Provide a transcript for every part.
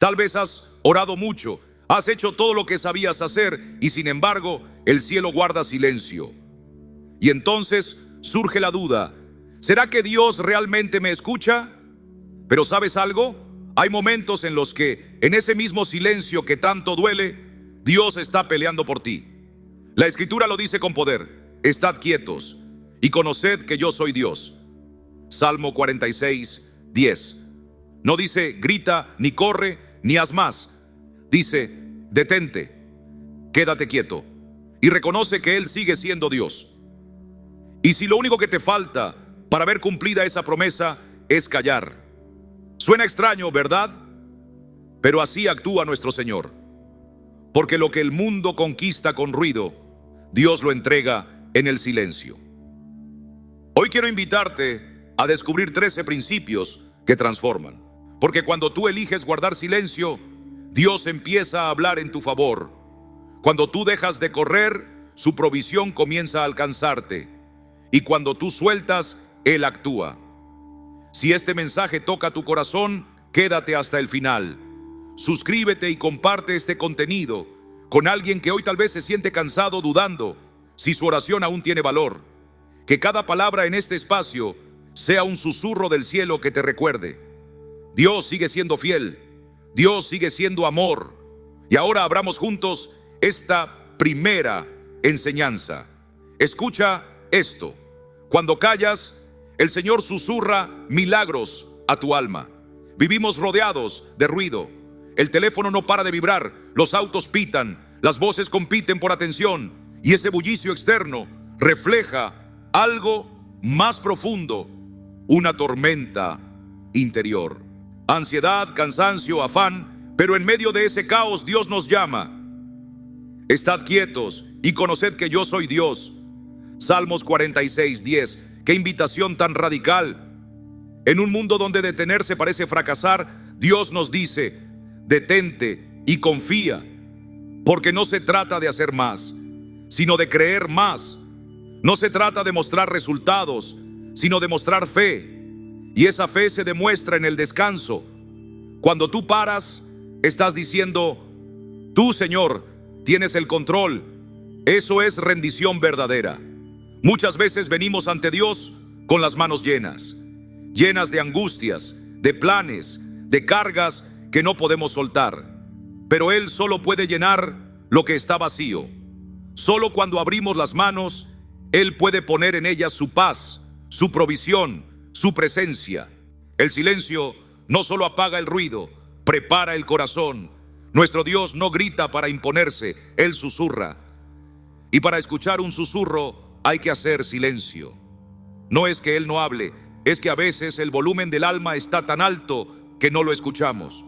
Tal vez has orado mucho, has hecho todo lo que sabías hacer y sin embargo el cielo guarda silencio. Y entonces surge la duda, ¿será que Dios realmente me escucha? Pero ¿sabes algo? Hay momentos en los que, en ese mismo silencio que tanto duele, Dios está peleando por ti. La Escritura lo dice con poder: estad quietos y conoced que yo soy Dios. Salmo 46, 10. No dice grita, ni corre, ni haz más. Dice detente, quédate quieto y reconoce que Él sigue siendo Dios. Y si lo único que te falta para ver cumplida esa promesa es callar. Suena extraño, ¿verdad? Pero así actúa nuestro Señor. Porque lo que el mundo conquista con ruido, Dios lo entrega en el silencio. Hoy quiero invitarte a descubrir 13 principios que transforman. Porque cuando tú eliges guardar silencio, Dios empieza a hablar en tu favor. Cuando tú dejas de correr, su provisión comienza a alcanzarte. Y cuando tú sueltas, Él actúa. Si este mensaje toca tu corazón, quédate hasta el final. Suscríbete y comparte este contenido con alguien que hoy tal vez se siente cansado, dudando si su oración aún tiene valor. Que cada palabra en este espacio sea un susurro del cielo que te recuerde: Dios sigue siendo fiel, Dios sigue siendo amor. Y ahora abramos juntos esta primera enseñanza. Escucha esto: cuando callas, el Señor susurra milagros a tu alma. Vivimos rodeados de ruido. El teléfono no para de vibrar, los autos pitan, las voces compiten por atención, y ese bullicio externo refleja algo más profundo, una tormenta interior. Ansiedad, cansancio, afán, pero en medio de ese caos Dios nos llama: estad quietos y conoced que yo soy Dios. Salmos 46, 10. Qué invitación tan radical. En un mundo donde detenerse parece fracasar, Dios nos dice: detente y confía, porque no se trata de hacer más, sino de creer más. No se trata de mostrar resultados, sino de mostrar fe. Y esa fe se demuestra en el descanso. Cuando tú paras, estás diciendo: tú, Señor, tienes el control. Eso es rendición verdadera. Muchas veces venimos ante Dios con las manos llenas de angustias, de planes, de cargas que no podemos soltar. Pero Él solo puede llenar lo que está vacío. Solo cuando abrimos las manos, Él puede poner en ellas su paz, su provisión, su presencia. El silencio no solo apaga el ruido, prepara el corazón. Nuestro Dios no grita para imponerse, Él susurra. Y para escuchar un susurro hay que hacer silencio. No es que Él no hable, es que a veces el volumen del alma está tan alto que no lo escuchamos.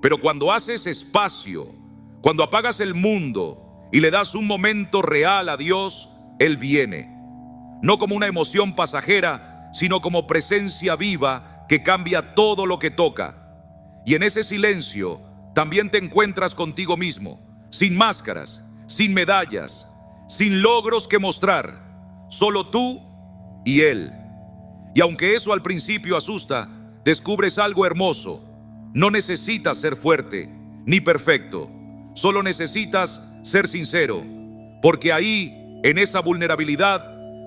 Pero cuando haces espacio, cuando apagas el mundo y le das un momento real a Dios, Él viene. No como una emoción pasajera, sino como presencia viva que cambia todo lo que toca. Y en ese silencio también te encuentras contigo mismo, sin máscaras, sin medallas, sin logros que mostrar. Solo tú y Él. Y aunque eso al principio asusta, descubres algo hermoso. No necesitas ser fuerte ni perfecto. Solo necesitas ser sincero. Porque ahí, en esa vulnerabilidad,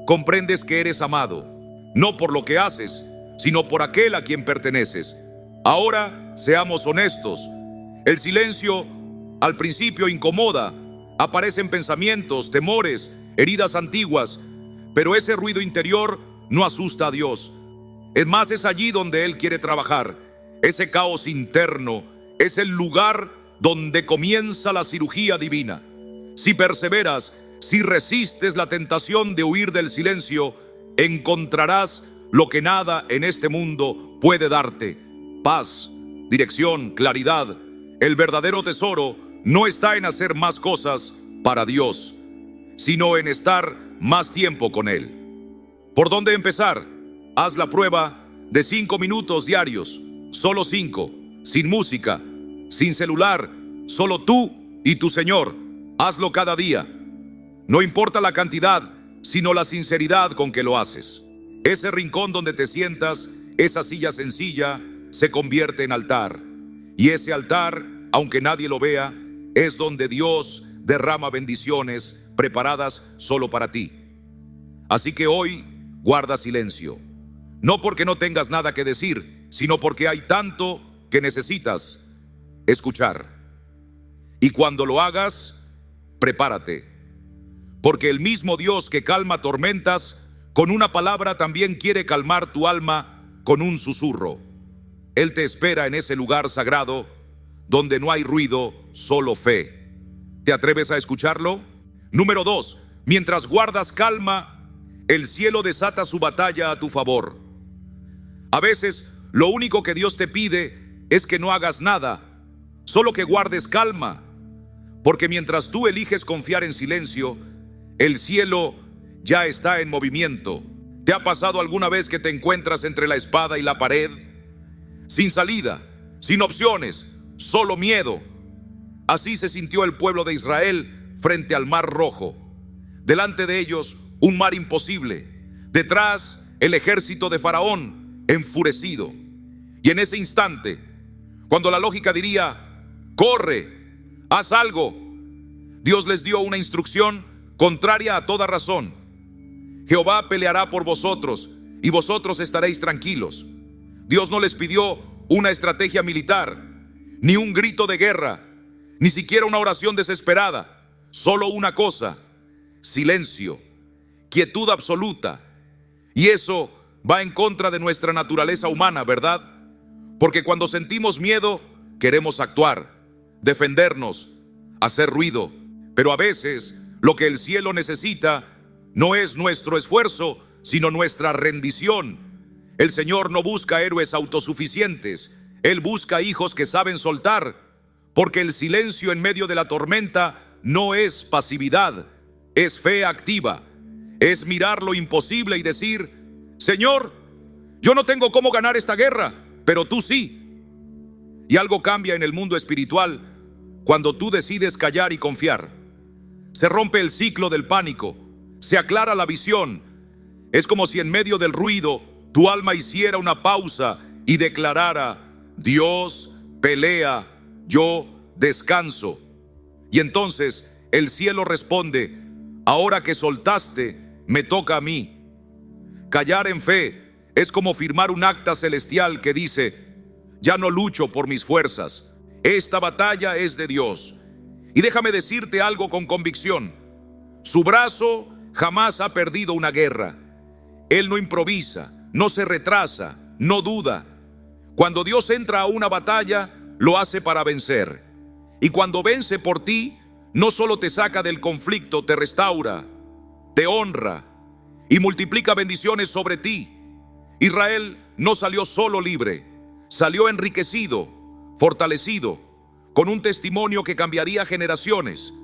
comprendes que eres amado. No por lo que haces, sino por aquel a quien perteneces. Ahora, seamos honestos. El silencio al principio incomoda. Aparecen pensamientos, temores, heridas antiguas. Pero ese ruido interior no asusta a Dios. Es más, es allí donde Él quiere trabajar. Ese caos interno es el lugar donde comienza la cirugía divina. Si perseveras, si resistes la tentación de huir del silencio, encontrarás lo que nada en este mundo puede darte: paz, dirección, claridad. El verdadero tesoro no está en hacer más cosas para Dios, sino en estar más tiempo con Él. ¿Por dónde empezar? Haz la prueba de 5 minutos diarios, solo 5, sin música, sin celular, solo tú y tu Señor. Hazlo cada día. No importa la cantidad, sino la sinceridad con que lo haces. Ese rincón donde te sientas, esa silla sencilla, se convierte en altar. Y ese altar, aunque nadie lo vea, es donde Dios derrama bendiciones preparadas solo para ti. Así que hoy guarda silencio. No porque no tengas nada que decir, sino porque hay tanto que necesitas escuchar. Y cuando lo hagas, prepárate. Porque el mismo Dios que calma tormentas, con una palabra también quiere calmar tu alma con un susurro. Él te espera en ese lugar sagrado donde no hay ruido, solo fe. ¿Te atreves a escucharlo? Número 2. Mientras guardas calma, el cielo desata su batalla a tu favor. A veces, lo único que Dios te pide es que no hagas nada, solo que guardes calma. Porque mientras tú eliges confiar en silencio, el cielo ya está en movimiento. ¿Te ha pasado alguna vez que te encuentras entre la espada y la pared? Sin salida, sin opciones, solo miedo. Así se sintió el pueblo de Israel frente al Mar Rojo. Delante de ellos, un mar imposible. Detrás, el ejército de Faraón, enfurecido. Y en ese instante, cuando la lógica diría, corre, haz algo, Dios les dio una instrucción contraria a toda razón. Jehová peleará por vosotros y vosotros estaréis tranquilos. Dios no les pidió una estrategia militar, ni un grito de guerra, ni siquiera una oración desesperada. Solo una cosa: silencio, quietud absoluta. Y eso va en contra de nuestra naturaleza humana, ¿verdad? Porque cuando sentimos miedo, queremos actuar, defendernos, hacer ruido. Pero a veces lo que el cielo necesita no es nuestro esfuerzo, sino nuestra rendición. El Señor no busca héroes autosuficientes. Él busca hijos que saben soltar, porque el silencio en medio de la tormenta no es pasividad, es fe activa. Es mirar lo imposible y decir: Señor, yo no tengo cómo ganar esta guerra, pero tú sí. Y algo cambia en el mundo espiritual cuando tú decides callar y confiar. Se rompe el ciclo del pánico, se aclara la visión. Es como si en medio del ruido tu alma hiciera una pausa y declarara: Dios pelea, yo descanso. Y entonces el cielo responde: ahora que soltaste, me toca a mí. Callar en fe es como firmar un acta celestial que dice: ya no lucho por mis fuerzas, esta batalla es de Dios. Y déjame decirte algo con convicción: su brazo jamás ha perdido una guerra. Él no improvisa, no se retrasa, no duda. Cuando Dios entra a una batalla, lo hace para vencer. Y cuando vence por ti, no solo te saca del conflicto, te restaura, te honra y multiplica bendiciones sobre ti. Israel no salió solo libre, salió enriquecido, fortalecido, con un testimonio que cambiaría generaciones.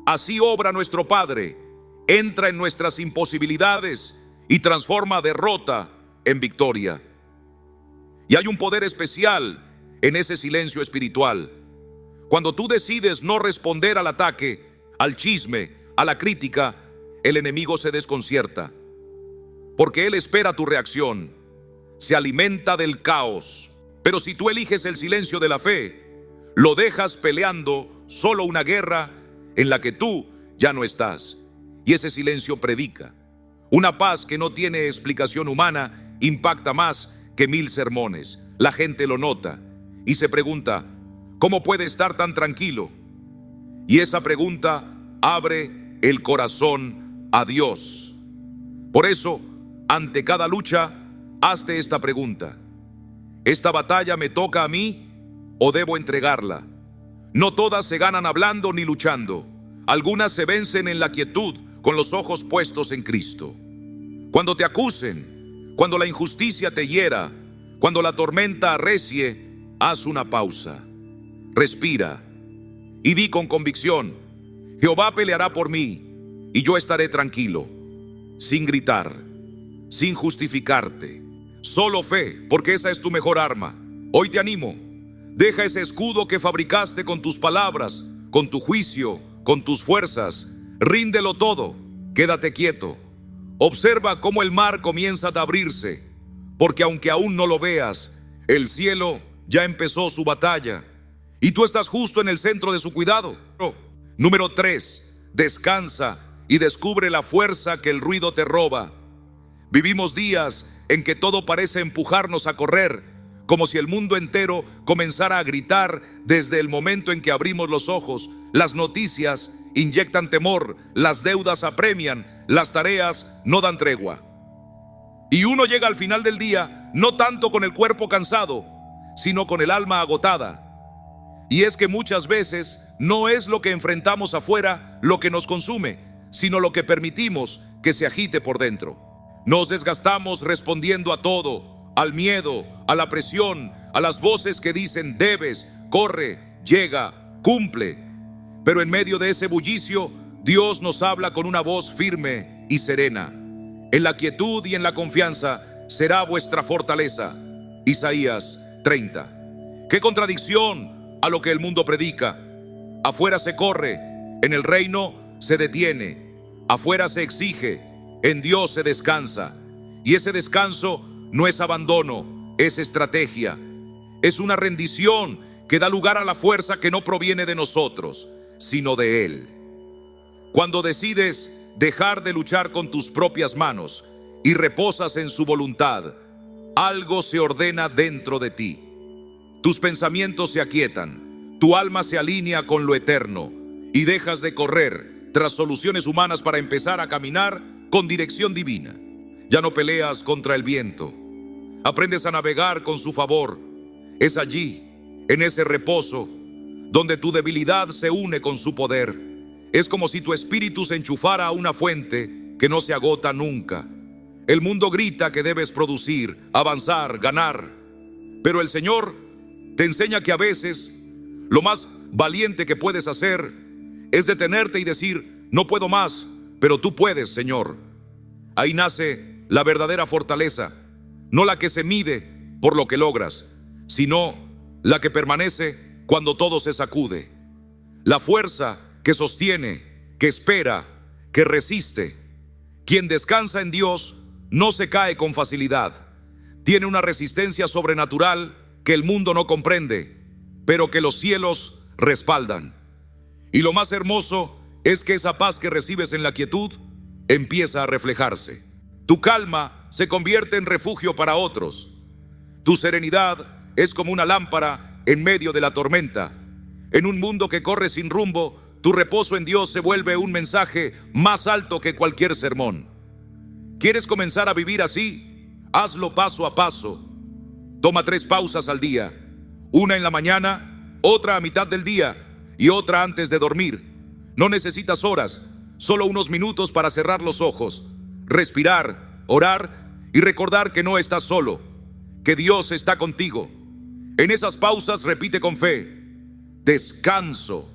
Así obra nuestro Padre, entra en nuestras imposibilidades y transforma derrota en victoria. Y hay un poder especial en ese silencio espiritual. Cuando tú decides no responder al ataque, al chisme, a la crítica, el enemigo se desconcierta, porque él espera tu reacción, se alimenta del caos. Pero si tú eliges el silencio de la fe, lo dejas peleando solo una guerra en la que tú ya no estás. Y ese silencio predica. Una paz que no tiene explicación humana impacta más que 1000 sermones. La gente lo nota y se pregunta: ¿cómo puede estar tan tranquilo? Y esa pregunta abre el corazón a Dios. Por eso, ante cada lucha, hazte esta pregunta: ¿esta batalla me toca a mí o debo entregarla? No todas se ganan hablando ni luchando. Algunas se vencen en la quietud, con los ojos puestos en Cristo. Cuando te acusen, cuando la injusticia te hiera, cuando la tormenta arrecie, haz una pausa, respira y di con convicción: Jehová peleará por mí y yo estaré tranquilo, sin gritar, sin justificarte. Solo fe, porque esa es tu mejor arma. Hoy te animo: deja ese escudo que fabricaste con tus palabras, con tu juicio, con tus fuerzas. Ríndelo todo, quédate quieto. Observa cómo el mar comienza a abrirse, porque aunque aún no lo veas, el cielo ya empezó su batalla. y tú estás justo en el centro de su cuidado. Número 3, descansa y descubre la fuerza que el ruido te roba. Vivimos días en que todo parece empujarnos a correr, como si el mundo entero comenzara a gritar desde el momento en que abrimos los ojos. Las noticias inyectan temor, las deudas apremian, las tareas no dan tregua. Y uno llega al final del día no tanto con el cuerpo cansado, sino con el alma agotada. Y es que muchas veces no es lo que enfrentamos afuera lo que nos consume, sino lo que permitimos que se agite por dentro. Nos desgastamos respondiendo a todo, al miedo, a la presión, a las voces que dicen debes, corre, llega, cumple. Pero en medio de ese bullicio, Dios nos habla con una voz firme y serena. En la quietud y en la confianza será vuestra fortaleza. Isaías 30. ¡Qué contradicción a lo que el mundo predica! Afuera se corre, en el reino se detiene. Afuera se exige, en Dios se descansa. Y ese descanso no es abandono, es estrategia. Es una rendición que da lugar a la fuerza que no proviene de nosotros, sino de Él. Cuando decides dejar de luchar con tus propias manos y reposas en su voluntad, algo se ordena dentro de ti. Tus pensamientos se aquietan, tu alma se alinea con lo eterno y dejas de correr tras soluciones humanas para empezar a caminar con dirección divina. Ya no peleas contra el viento, aprendes a navegar con su favor. Es allí, en ese reposo, donde tu debilidad se une con su poder. Es como si tu espíritu se enchufara a una fuente que no se agota nunca. El mundo grita que debes producir, avanzar, ganar. Pero el Señor te enseña que a veces lo más valiente que puedes hacer es detenerte y decir, no puedo más, pero tú puedes, Señor. Ahí nace la verdadera fortaleza, no la que se mide por lo que logras, sino la que permanece cuando todo se sacude. La fuerza que sostiene, que espera, que resiste. Quien descansa en Dios no se cae con facilidad. Tiene una resistencia sobrenatural que el mundo no comprende, pero que los cielos respaldan. Y lo más hermoso es que esa paz que recibes en la quietud empieza a reflejarse. Tu calma se convierte en refugio para otros. Tu serenidad es como una lámpara en medio de la tormenta. En un mundo que corre sin rumbo, tu reposo en Dios se vuelve un mensaje más alto que cualquier sermón. ¿Quieres comenzar a vivir así? Hazlo paso a paso. Toma 3 pausas al día. Una en la mañana, otra a mitad del día y otra antes de dormir. No necesitas horas, solo unos minutos para cerrar los ojos, respirar, orar y recordar que no estás solo, que Dios está contigo. En esas pausas repite con fe: descanso,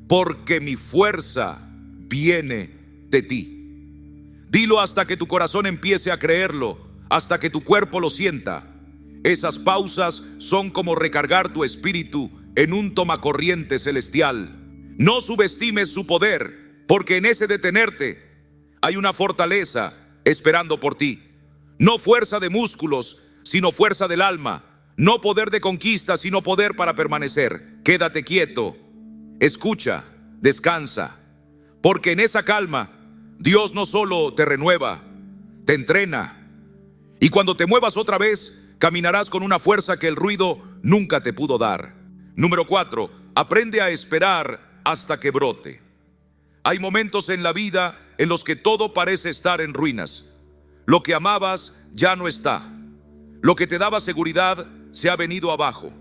porque mi fuerza viene de ti. Dilo hasta que tu corazón empiece a creerlo, hasta que tu cuerpo lo sienta. Esas pausas son como recargar tu espíritu en un tomacorriente celestial. No subestimes su poder, porque en ese detenerte hay una fortaleza esperando por ti. No fuerza de músculos, sino fuerza del alma. No poder de conquista, sino poder para permanecer. Quédate quieto, escucha, descansa, porque en esa calma Dios no solo te renueva, te entrena. Y cuando te muevas otra vez, caminarás con una fuerza que el ruido nunca te pudo dar. Número 4, aprende a esperar hasta que brote. Hay momentos en la vida en los que todo parece estar en ruinas. Lo que amabas ya no está. Lo que te daba seguridad se ha venido abajo.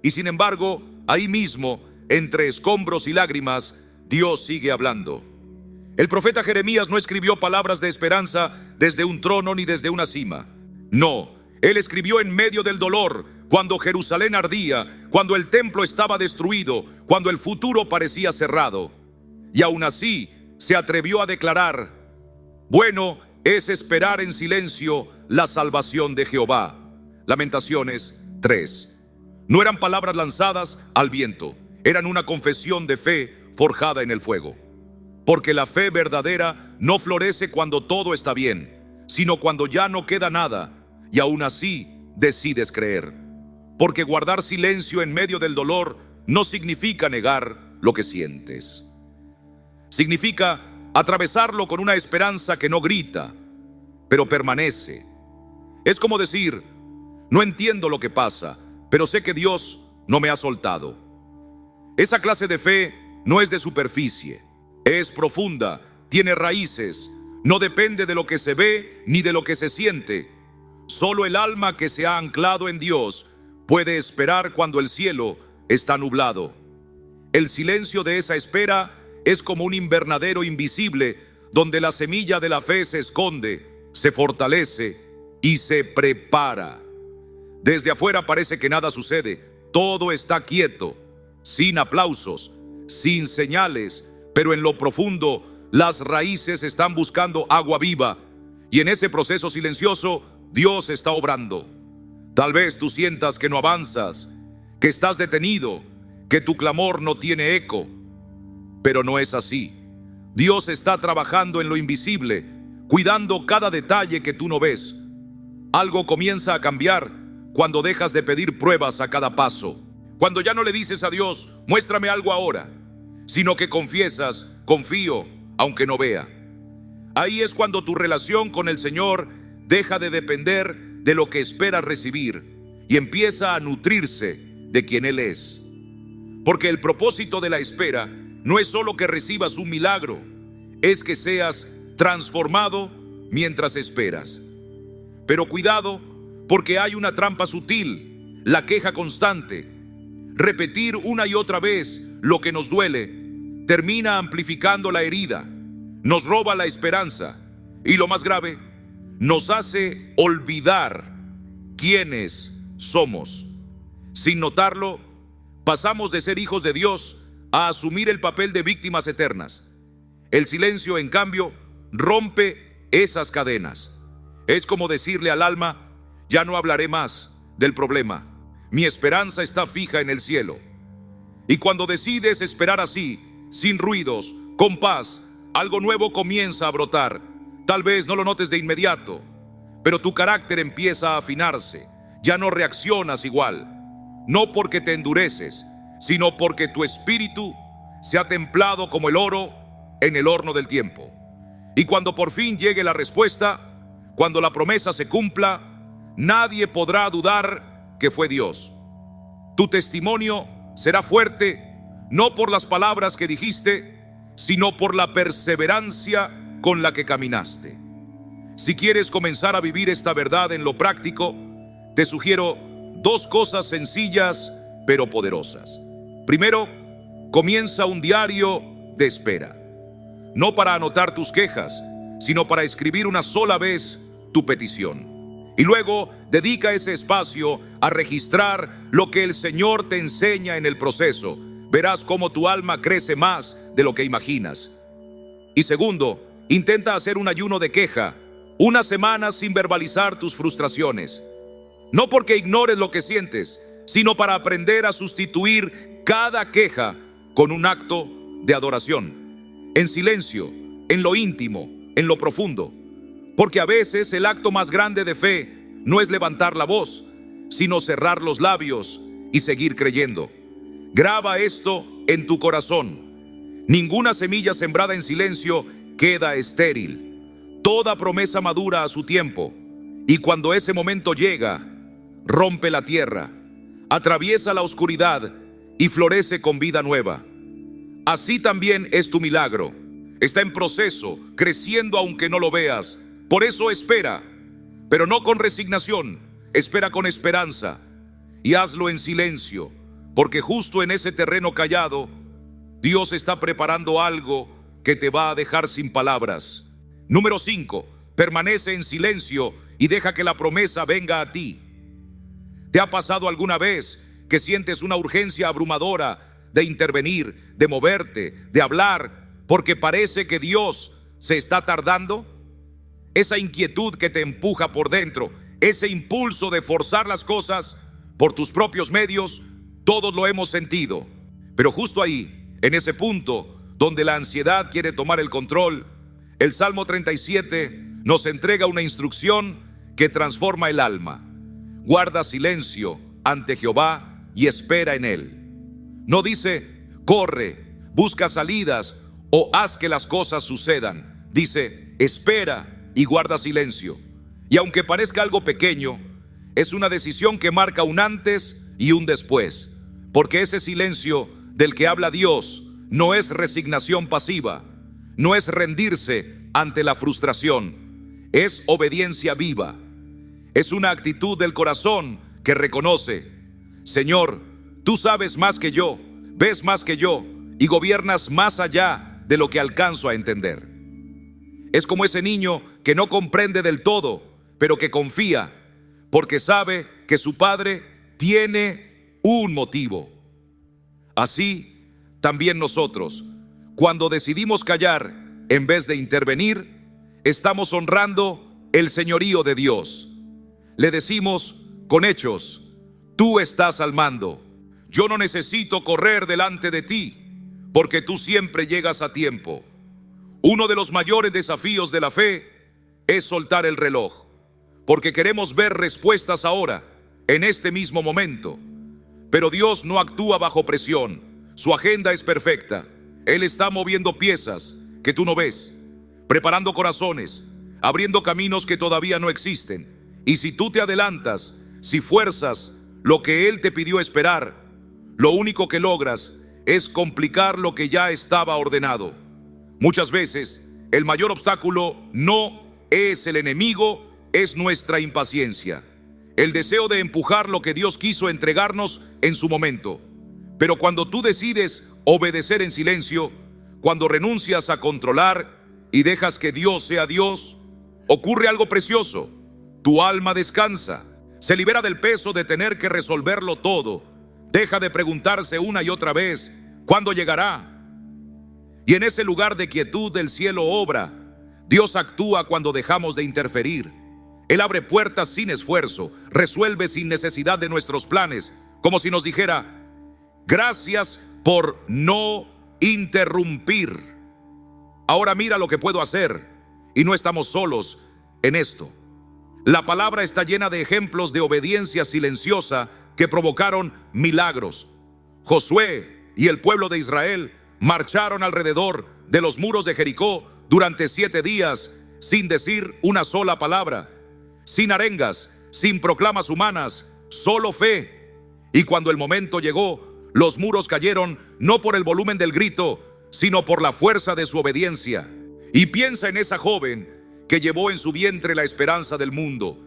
Y sin embargo, ahí mismo, entre escombros y lágrimas, Dios sigue hablando. El profeta Jeremías no escribió palabras de esperanza desde un trono ni desde una cima. No, él escribió en medio del dolor, cuando Jerusalén ardía, cuando el templo estaba destruido, cuando el futuro parecía cerrado. Y aún así se atrevió a declarar: bueno es esperar en silencio la salvación de Jehová. Lamentaciones 3. No eran palabras lanzadas al viento, eran una confesión de fe forjada en el fuego. Porque la fe verdadera no florece cuando todo está bien, sino cuando ya no queda nada, y aún así decides creer. Porque guardar silencio en medio del dolor no significa negar lo que sientes. Significa atravesarlo con una esperanza que no grita, pero permanece. Es como decir, no entiendo lo que pasa, pero sé que Dios no me ha soltado. Esa clase de fe no es de superficie, es profunda, tiene raíces, no depende de lo que se ve ni de lo que se siente. Solo el alma que se ha anclado en Dios puede esperar cuando el cielo está nublado. El silencio de esa espera es como un invernadero invisible donde la semilla de la fe se esconde, se fortalece y se prepara. Desde afuera parece que nada sucede, todo está quieto, sin aplausos, sin señales, pero en lo profundo las raíces están buscando agua viva y en ese proceso silencioso Dios está obrando. Tal vez tú sientas que no avanzas, que estás detenido, que tu clamor no tiene eco, pero no es así. Dios está trabajando en lo invisible, cuidando cada detalle que tú no ves. Algo comienza a cambiar cuando dejas de pedir pruebas a cada paso. Cuando ya no le dices a Dios, muéstrame algo ahora, sino que confiesas, confío, aunque no vea. Ahí es cuando tu relación con el Señor deja de depender de lo que esperas recibir y empieza a nutrirse de quien Él es. Porque el propósito de la espera no es solo que recibas un milagro, es que seas transformado mientras esperas. Pero cuidado, porque hay una trampa sutil, la queja constante. Repetir una y otra vez lo que nos duele termina amplificando la herida, nos roba la esperanza y lo más grave, nos hace olvidar quiénes somos. Sin notarlo, pasamos de ser hijos de Dios a asumir el papel de víctimas eternas. El silencio, en cambio, rompe esas cadenas. Es como decirle al alma, ya no hablaré más del problema. Mi esperanza está fija en el cielo. Y cuando decides esperar así, sin ruidos, con paz, algo nuevo comienza a brotar. Tal vez no lo notes de inmediato, pero tu carácter empieza a afinarse. Ya no reaccionas igual. No porque te endureces, sino porque tu espíritu se ha templado como el oro en el horno del tiempo. Y cuando por fin llegue la respuesta, cuando la promesa se cumpla, nadie podrá dudar que fue Dios. Tu testimonio será fuerte, no por las palabras que dijiste, sino por la perseverancia con la que caminaste. Si quieres comenzar a vivir esta verdad en lo práctico, te sugiero dos cosas sencillas pero poderosas. Primero, comienza un diario de espera. No para anotar tus quejas, sino para escribir una sola vez tu petición. Y luego dedica ese espacio a registrar lo que el Señor te enseña en el proceso. Verás cómo tu alma crece más de lo que imaginas. Y segundo, intenta hacer un ayuno de queja, una semana sin verbalizar tus frustraciones. No porque ignores lo que sientes, sino para aprender a sustituir cada queja con un acto de adoración. En silencio, en lo íntimo, en lo profundo. Porque a veces el acto más grande de fe no es levantar la voz, sino cerrar los labios y seguir creyendo. Graba esto en tu corazón. Ninguna semilla sembrada en silencio queda estéril. Toda promesa madura a su tiempo. Y cuando ese momento llega, rompe la tierra, atraviesa la oscuridad y florece con vida nueva. Así también es tu milagro. Está en proceso, creciendo aunque no lo veas. Por eso espera, pero no con resignación. Espera con esperanza y hazlo en silencio, porque justo en ese terreno callado, Dios está preparando algo que te va a dejar sin palabras. Número 5, permanece en silencio y deja que la promesa venga a ti. ¿Te ha pasado alguna vez que sientes una urgencia abrumadora de intervenir, de moverte, de hablar, porque parece que Dios se está tardando? Esa inquietud que te empuja por dentro, ese impulso de forzar las cosas por tus propios medios, todos lo hemos sentido. Pero justo ahí, en ese punto donde la ansiedad quiere tomar el control, el Salmo 37 nos entrega una instrucción que transforma el alma. Guarda silencio ante Jehová y espera en Él. No dice, corre, busca salidas o haz que las cosas sucedan. Dice, espera y guarda silencio. Y aunque parezca algo pequeño, es una decisión que marca un antes y un después. Porque ese silencio del que habla Dios no es resignación pasiva, no es rendirse ante la frustración, es obediencia viva. Es una actitud del corazón que reconoce, Señor, tú sabes más que yo, ves más que yo y gobiernas más allá de lo que alcanzo a entender. Es como ese niño que no comprende del todo, pero que confía, porque sabe que su padre tiene un motivo. Así, también nosotros, cuando decidimos callar en vez de intervenir, estamos honrando el señorío de Dios. Le decimos con hechos, tú estás al mando. Yo no necesito correr delante de ti, porque tú siempre llegas a tiempo. Uno de los mayores desafíos de la fe es soltar el reloj, porque queremos ver respuestas ahora, en este mismo momento. Pero Dios no actúa bajo presión. Su agenda es perfecta. Él está moviendo piezas que tú no ves, preparando corazones, abriendo caminos que todavía no existen. Y si tú te adelantas, si fuerzas lo que Él te pidió esperar, lo único que logras es complicar lo que ya estaba ordenado. Muchas veces, el mayor obstáculo no es el enemigo, es nuestra impaciencia. El deseo de empujar lo que Dios quiso entregarnos en su momento. Pero cuando tú decides obedecer en silencio, cuando renuncias a controlar y dejas que Dios sea Dios, ocurre algo precioso. Tu alma descansa, se libera del peso de tener que resolverlo todo. Deja de preguntarse una y otra vez, ¿cuándo llegará? Y en ese lugar de quietud el cielo obra. Dios actúa cuando dejamos de interferir. Él abre puertas sin esfuerzo, resuelve sin necesidad de nuestros planes, como si nos dijera, gracias por no interrumpir. Ahora mira lo que puedo hacer. Y no estamos solos en esto. La palabra está llena de ejemplos de obediencia silenciosa que provocaron milagros. Josué y el pueblo de Israel marcharon alrededor de los muros de Jericó durante 7 días sin decir una sola palabra, sin arengas, sin proclamas humanas, solo fe. Y cuando el momento llegó, los muros cayeron no por el volumen del grito, sino por la fuerza de su obediencia. Y piensa en esa joven que llevó en su vientre la esperanza del mundo.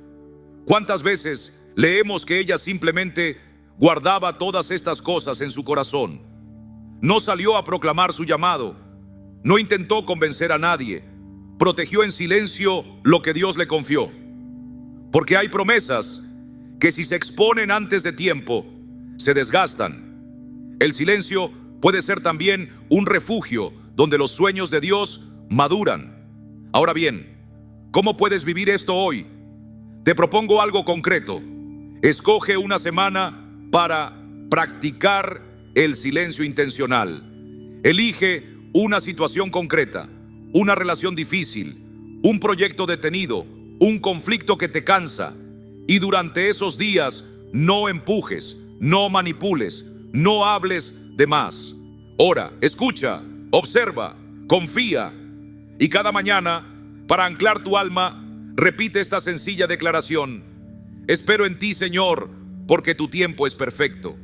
¿Cuántas veces leemos que ella simplemente guardaba todas estas cosas en su corazón? No salió a proclamar su llamado, no intentó convencer a nadie, protegió en silencio lo que Dios le confió. Porque hay promesas que si se exponen antes de tiempo, se desgastan. El silencio puede ser también un refugio donde los sueños de Dios maduran. Ahora bien, ¿cómo puedes vivir esto hoy? Te propongo algo concreto. Escoge una semana para practicar el silencio intencional. Elige una situación concreta, una relación difícil, un proyecto detenido, un conflicto que te cansa. Y durante esos días no empujes, no manipules, no hables de más. Ora, escucha, observa, confía. Y cada mañana, para anclar tu alma, repite esta sencilla declaración: espero en ti, Señor, porque tu tiempo es perfecto.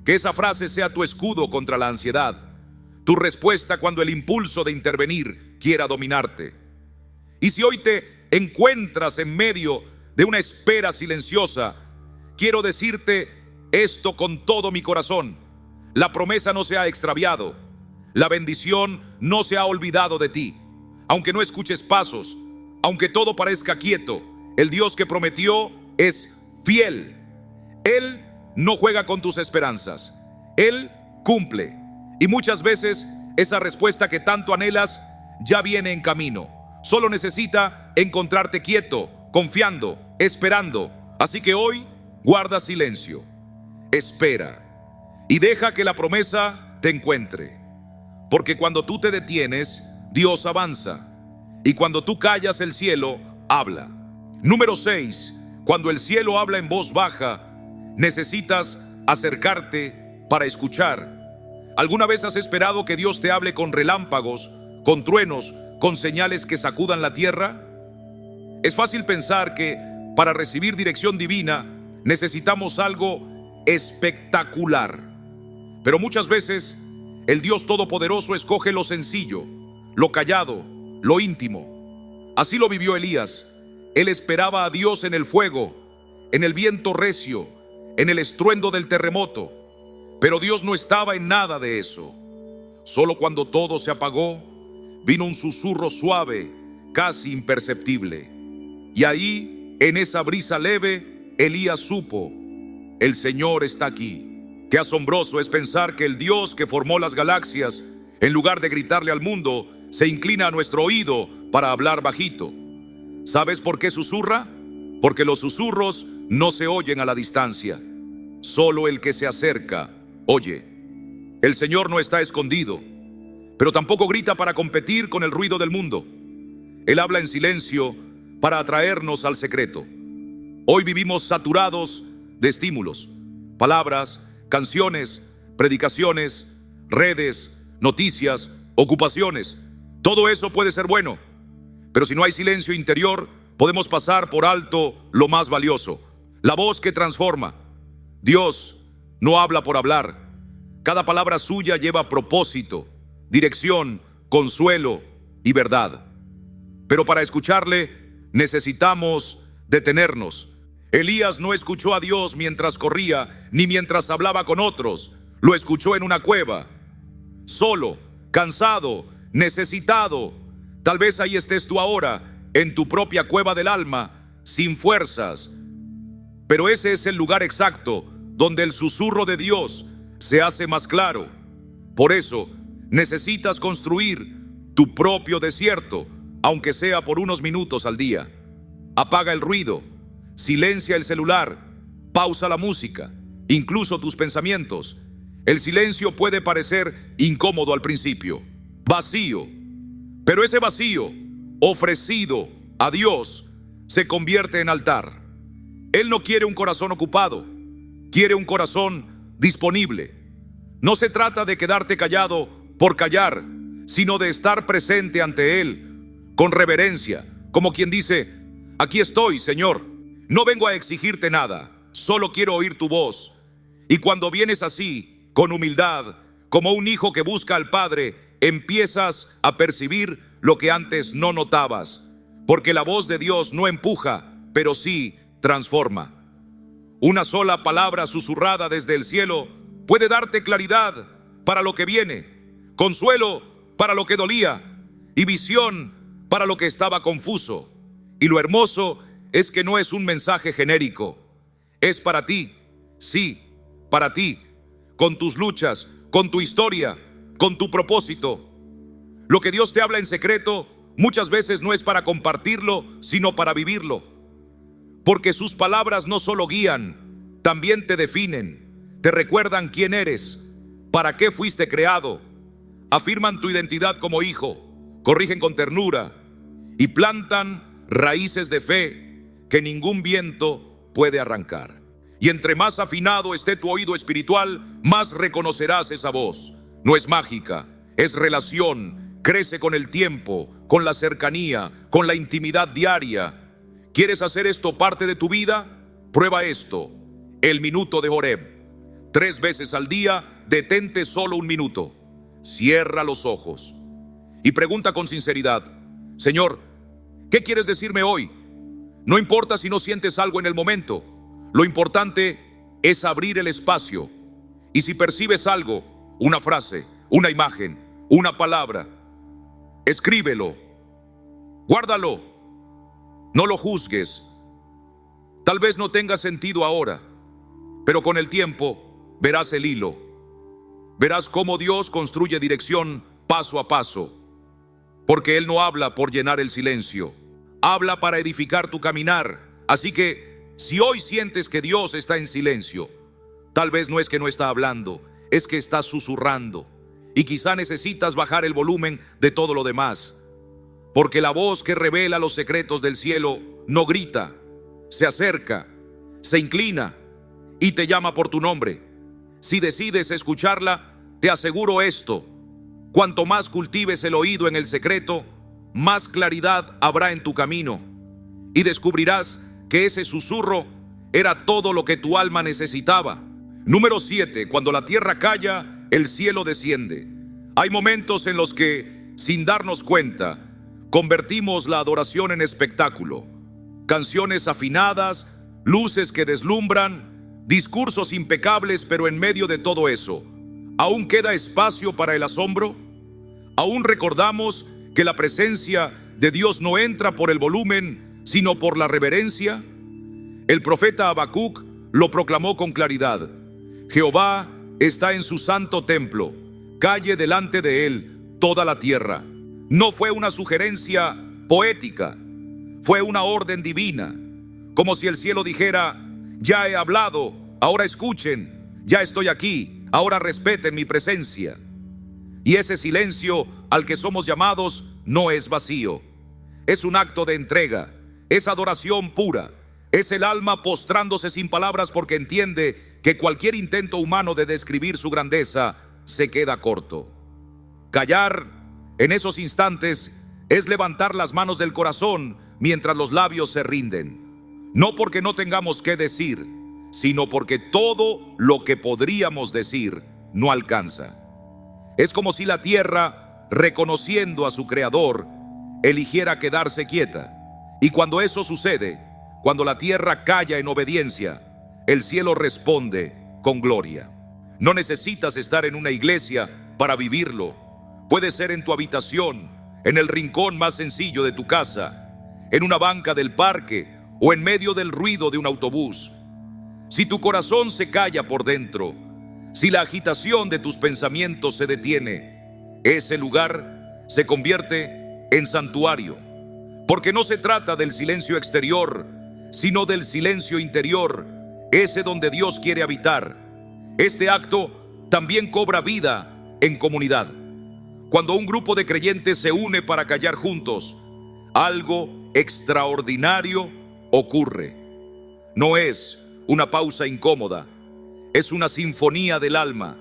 Que esa frase sea tu escudo contra la ansiedad, tu respuesta cuando el impulso de intervenir quiera dominarte. Y si hoy te encuentras en medio de una espera silenciosa, quiero decirte esto con todo mi corazón: la promesa no se ha extraviado, la bendición no se ha olvidado de ti. Aunque no escuches pasos, aunque todo parezca quieto, el Dios que prometió es fiel. Él no juega con tus esperanzas, Él cumple. Y muchas veces esa respuesta que tanto anhelas ya viene en camino. Solo necesita encontrarte quieto, confiando, esperando. Así que hoy guarda silencio, espera y deja que la promesa te encuentre. Porque cuando tú te detienes, Dios avanza. Y cuando tú callas, el cielo habla. Número 6. Cuando el cielo habla en voz baja, necesitas acercarte para escuchar. ¿Alguna vez has esperado que Dios te hable con relámpagos, con truenos, con señales que sacudan la tierra? Es fácil pensar que para recibir dirección divina necesitamos algo espectacular. Pero muchas veces el Dios Todopoderoso escoge lo sencillo, lo callado, lo íntimo. Así lo vivió Elías. Él esperaba a Dios en el fuego, en el viento recio, en el estruendo del terremoto. Pero Dios no estaba en nada de eso. Solo cuando todo se apagó, vino un susurro suave, casi imperceptible. Y ahí, en esa brisa leve, Elías supo: el Señor está aquí. Qué asombroso es pensar que el Dios que formó las galaxias, en lugar de gritarle al mundo, se inclina a nuestro oído para hablar bajito. ¿Sabes por qué susurra? Porque los susurros no se oyen a la distancia. Solo el que se acerca oye. El Señor no está escondido, pero tampoco grita para competir con el ruido del mundo. Él habla en silencio para atraernos al secreto. Hoy vivimos saturados de estímulos, palabras, canciones, predicaciones, redes, noticias, ocupaciones. Todo eso puede ser bueno, pero si no hay silencio interior, podemos pasar por alto lo más valioso: la voz que transforma. Dios no habla por hablar. Cada palabra suya lleva propósito, dirección, consuelo y verdad. Pero para escucharle necesitamos detenernos. Elías no escuchó a Dios mientras corría, ni mientras hablaba con otros. Lo escuchó en una cueva, solo, cansado, necesitado. Tal vez ahí estés tú ahora, en tu propia cueva del alma, sin fuerzas. Pero ese es el lugar exacto donde el susurro de Dios se hace más claro. Por eso necesitas construir tu propio desierto, aunque sea por unos minutos al día. Apaga el ruido, silencia el celular, pausa la música, incluso tus pensamientos. El silencio puede parecer incómodo al principio, vacío, pero ese vacío ofrecido a Dios se convierte en altar. Él no quiere un corazón ocupado, quiere un corazón disponible. No se trata de quedarte callado por callar, sino de estar presente ante Él con reverencia, como quien dice: aquí estoy, Señor. No vengo a exigirte nada, solo quiero oír tu voz. Y cuando vienes así, con humildad, como un hijo que busca al Padre, empiezas a percibir lo que antes no notabas, porque la voz de Dios no empuja, pero sí transforma. Una sola palabra susurrada desde el cielo puede darte claridad para lo que viene, consuelo para lo que dolía y visión para lo que estaba confuso. Y lo hermoso es que no es un mensaje genérico. Es para ti, sí, para ti, con tus luchas, con tu historia, con tu propósito. Lo que Dios te habla en secreto muchas veces no es para compartirlo, sino para vivirlo. Porque sus palabras no solo guían, también te definen, te recuerdan quién eres, para qué fuiste creado, afirman tu identidad como hijo, corrigen con ternura y plantan raíces de fe que ningún viento puede arrancar. Y entre más afinado esté tu oído espiritual, más reconocerás esa voz. No es mágica, es relación, crece con el tiempo, con la cercanía, con la intimidad diaria. ¿Quieres hacer esto parte de tu vida? Prueba esto, el minuto de Horeb. 3 veces al día, detente solo un minuto. Cierra los ojos y pregunta con sinceridad: Señor, ¿qué quieres decirme hoy? No importa si no sientes algo en el momento. Lo importante es abrir el espacio. Y si percibes algo, una frase, una imagen, una palabra, escríbelo, guárdalo. No lo juzgues. Tal vez no tenga sentido ahora, pero con el tiempo verás el hilo. Verás cómo Dios construye dirección paso a paso, porque Él no habla por llenar el silencio, habla para edificar tu caminar. Así que si hoy sientes que Dios está en silencio, tal vez no es que no está hablando, es que está susurrando, y quizá necesitas bajar el volumen de todo lo demás. Porque la voz que revela los secretos del cielo no grita, se acerca, se inclina y te llama por tu nombre. Si decides escucharla, Te aseguro esto: cuanto más cultives el oído en el secreto, más claridad habrá en tu camino, y descubrirás que ese susurro era todo lo que tu alma necesitaba. Número 7. Cuando la tierra calla, el cielo desciende. Hay momentos en los que, sin darnos cuenta, convertimos la adoración en espectáculo. Canciones afinadas, luces que deslumbran, discursos impecables, pero en medio de todo eso, ¿aún queda espacio para el asombro? ¿Aún recordamos que la presencia de Dios no entra por el volumen, sino por la reverencia? El profeta Habacuc lo proclamó con claridad: Jehová está en su santo templo, calle delante de él toda la tierra. No fue una sugerencia poética, fue una orden divina, como si el cielo dijera: ya he hablado, ahora escuchen, ya estoy aquí, ahora respeten mi presencia. Y ese silencio al que somos llamados no es vacío, es un acto de entrega, es adoración pura, es el alma postrándose sin palabras porque entiende que cualquier intento humano de describir su grandeza se queda corto. Callar en esos instantes es levantar las manos del corazón mientras los labios se rinden, no porque no tengamos que decir, sino porque todo lo que podríamos decir no alcanza. Es como si la tierra, reconociendo a su creador, eligiera quedarse quieta. Y cuando eso sucede, cuando la tierra calla en obediencia, el cielo responde con gloria. No necesitas estar en una iglesia para vivirlo. Puede ser en tu habitación, en el rincón más sencillo de tu casa, en una banca del parque o en medio del ruido de un autobús. Si tu corazón se calla por dentro, si la agitación de tus pensamientos se detiene, ese lugar se convierte en santuario, porque no se trata del silencio exterior, sino del silencio interior, ese donde Dios quiere habitar. Este acto también cobra vida en comunidad. Cuando un grupo de creyentes se une para callar juntos, algo extraordinario ocurre. No es una pausa incómoda, es una sinfonía del alma.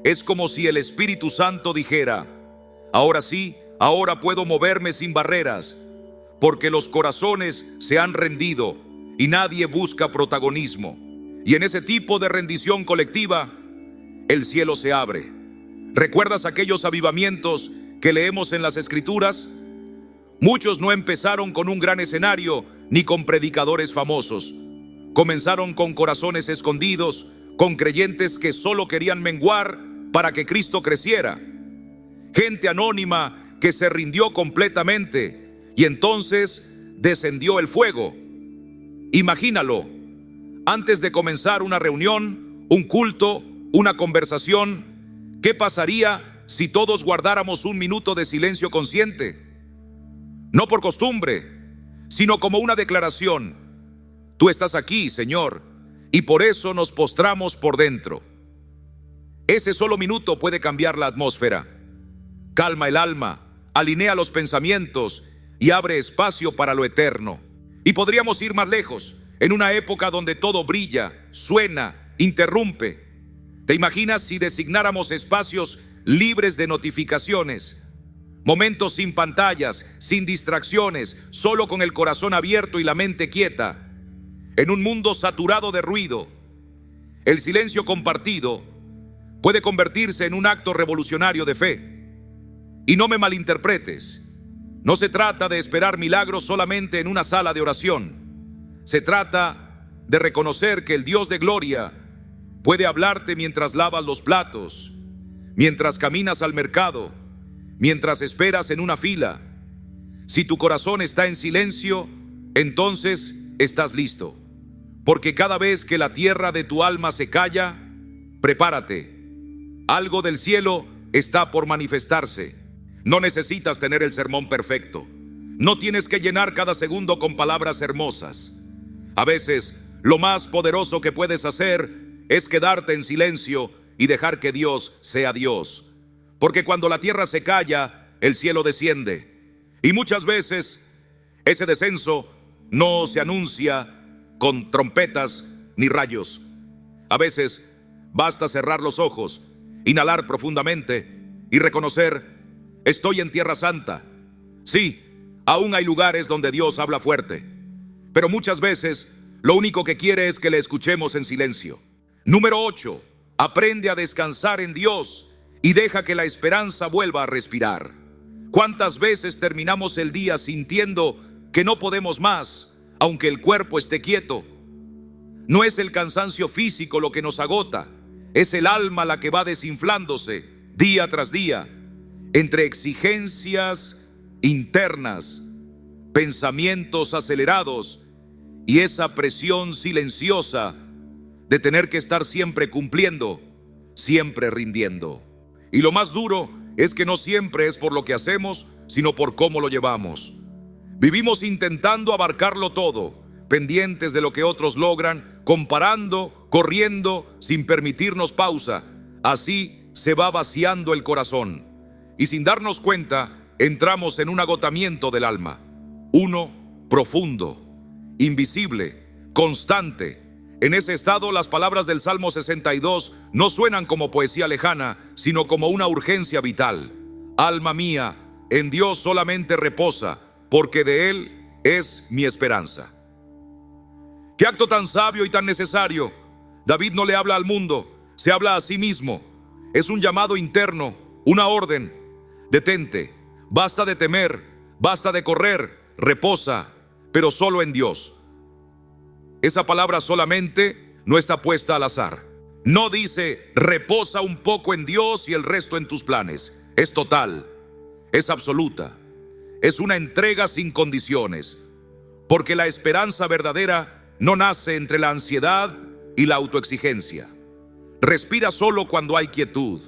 Es como si el Espíritu Santo dijera: ahora sí, ahora puedo moverme sin barreras, porque los corazones se han rendido y nadie busca protagonismo. Y en ese tipo de rendición colectiva, el cielo se abre. ¿Recuerdas aquellos avivamientos que leemos en las Escrituras? Muchos no empezaron con un gran escenario ni con predicadores famosos. Comenzaron con corazones escondidos, con creyentes que solo querían menguar para que Cristo creciera. Gente anónima que se rindió completamente, y entonces descendió el fuego. Imagínalo, antes de comenzar una reunión, un culto, una conversación, ¿qué pasaría si todos guardáramos un minuto de silencio consciente? No por costumbre, sino como una declaración: tú estás aquí, Señor, y por eso nos postramos por dentro. Ese solo minuto puede cambiar la atmósfera. Calma el alma, alinea los pensamientos y abre espacio para lo eterno. Y podríamos ir más lejos, en una época donde todo brilla, suena, interrumpe. ¿Te imaginas si designáramos espacios libres de notificaciones? Momentos sin pantallas, sin distracciones, solo con el corazón abierto y la mente quieta. En un mundo saturado de ruido, el silencio compartido puede convertirse en un acto revolucionario de fe. Y no me malinterpretes, no se trata de esperar milagros solamente en una sala de oración. Se trata de reconocer que el Dios de gloria puede hablarte mientras lavas los platos, mientras caminas al mercado, mientras esperas en una fila. Si tu corazón está en silencio, entonces estás listo. Porque cada vez que la tierra de tu alma se calla, prepárate. Algo del cielo está por manifestarse. No necesitas tener el sermón perfecto. No tienes que llenar cada segundo con palabras hermosas. A veces, lo más poderoso que puedes hacer es quedarte en silencio y dejar que Dios sea Dios. Porque cuando la tierra se calla, el cielo desciende. Y muchas veces, ese descenso no se anuncia con trompetas ni rayos. A veces basta cerrar los ojos inhalar profundamente y reconocer: estoy en Tierra Santa. Sí, aún hay lugares donde Dios habla fuerte, pero muchas veces lo único que quiere es que le escuchemos en silencio. Número 8. Aprende a descansar en Dios y deja que la esperanza vuelva a respirar. ¿Cuántas veces terminamos el día sintiendo que no podemos más, aunque el cuerpo esté quieto? No es el cansancio físico lo que nos agota, es el alma la que va desinflándose día tras día, entre exigencias internas, pensamientos acelerados y esa presión silenciosa de tener que estar siempre cumpliendo, siempre rindiendo. Y lo más duro es que no siempre es por lo que hacemos, sino por cómo lo llevamos. Vivimos intentando abarcarlo todo, pendientes de lo que otros logran, comparando, corriendo, sin permitirnos pausa. Así se va vaciando el corazón. Y sin darnos cuenta, entramos en un agotamiento del alma. Uno profundo, invisible, constante. En ese estado, las palabras del Salmo 62 no suenan como poesía lejana, sino como una urgencia vital. Alma mía, en Dios solamente reposa, porque de Él es mi esperanza. ¡Qué acto tan sabio y tan necesario! David no le habla al mundo, se habla a sí mismo. Es un llamado interno, una orden. Detente, basta de temer, basta de correr, reposa, pero solo en Dios. Esa palabra solamente no está puesta al azar. No dice reposa un poco en Dios y el resto en tus planes. Es total, es absoluta, es una entrega sin condiciones, porque la esperanza verdadera no nace entre la ansiedad y la autoexigencia. Respira solo cuando hay quietud,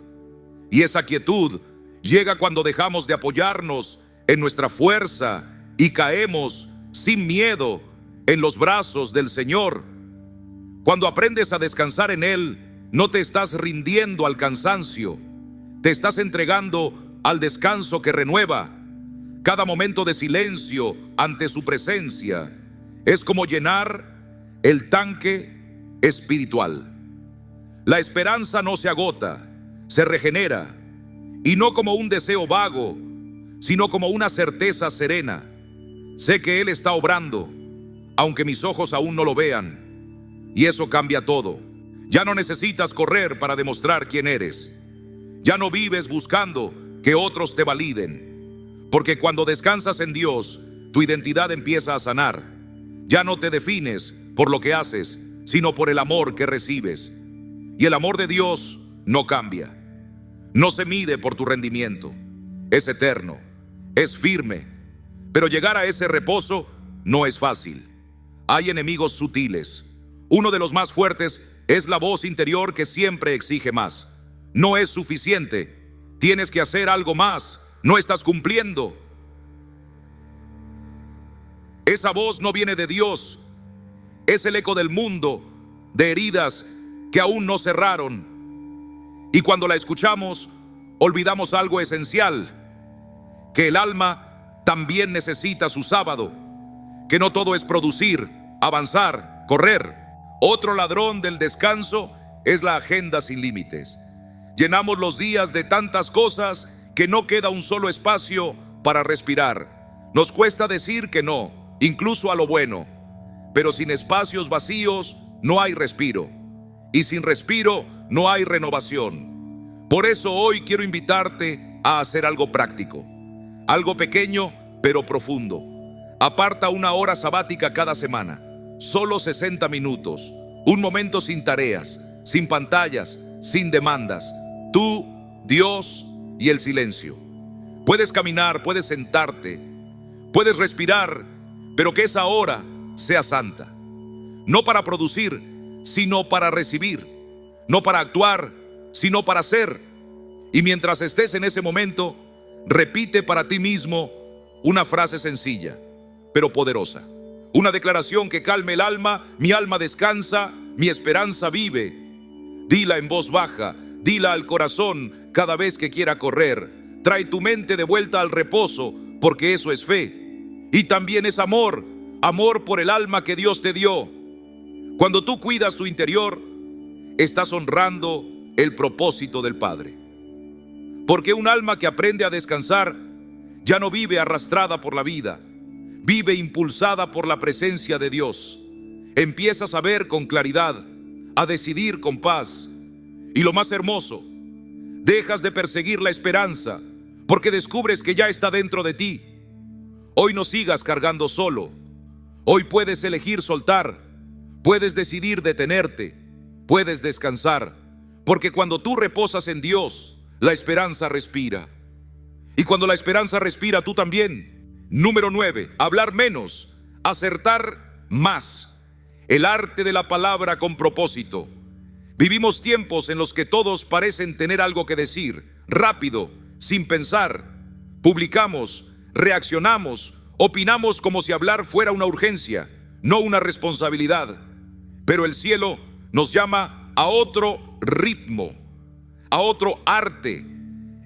y esa quietud llega cuando dejamos de apoyarnos en nuestra fuerza y caemos sin miedo en los brazos del Señor. Cuando aprendes a descansar en Él, no te estás rindiendo al cansancio, te estás entregando al descanso que renueva. Cada momento de silencio ante su presencia es como llenar el tanque espiritual. La esperanza no se agota, se regenera, y no como un deseo vago, sino como una certeza serena. Sé que Él está obrando, aunque mis ojos aún no lo vean, y eso cambia todo. Ya no necesitas correr para demostrar quién eres. Ya no vives buscando que otros te validen, porque cuando descansas en Dios, tu identidad empieza a sanar. Ya no te defines por lo que haces, sino por el amor que recibes. Y el amor de Dios no cambia, no se mide por tu rendimiento, es eterno, es firme. Pero llegar a ese reposo no es fácil. Hay enemigos sutiles. Uno de los más fuertes es la voz interior que siempre exige más. No es suficiente, tienes que hacer algo más, no estás cumpliendo. Esa voz no viene de Dios, es el eco del mundo, de heridas que aún no cerraron. Y cuando la escuchamos, olvidamos algo esencial, que el alma también necesita su sábado, que no todo es producir, avanzar, correr. Otro ladrón del descanso es la agenda sin límites. Llenamos los días de tantas cosas que no queda un solo espacio para respirar. Nos cuesta decir que no, incluso a lo bueno. Pero sin espacios vacíos no hay respiro. Y sin respiro no hay renovación. Por eso hoy quiero invitarte a hacer algo práctico. Algo pequeño pero profundo. Aparta una hora sabática cada semana. Solo 60 minutos. Un momento sin tareas, sin pantallas, sin demandas. Tú, Dios y el silencio. Puedes caminar, puedes sentarte, puedes respirar, pero que esa hora sea santa. No para producir, sino para recibir. No para actuar, sino para ser. Y mientras estés en ese momento, repite para ti mismo una frase sencilla, pero poderosa. Una declaración que calme el alma. Mi alma descansa, mi esperanza vive. Dila en voz baja, dila al corazón cada vez que quiera correr. Trae tu mente de vuelta al reposo, porque eso es fe. Y también es amor, amor por el alma que Dios te dio. Cuando tú cuidas tu interior, estás honrando el propósito del Padre. Porque un alma que aprende a descansar ya no vive arrastrada por la vida, vive impulsada por la presencia de Dios. Empiezas a ver con claridad, a decidir con paz. Y lo más hermoso, dejas de perseguir la esperanza, porque descubres que ya está dentro de ti. Hoy no sigas cargando solo. Hoy puedes elegir soltar, puedes decidir detenerte, puedes descansar, porque cuando tú reposas en Dios, la esperanza respira. Y cuando la esperanza respira, tú también. Número 9, hablar menos, acertar más. El arte de la palabra con propósito. Vivimos tiempos en los que todos parecen tener algo que decir, rápido, sin pensar. Publicamos, reaccionamos, opinamos como si hablar fuera una urgencia, no una responsabilidad. Pero el cielo nos llama a otro ritmo, a otro arte,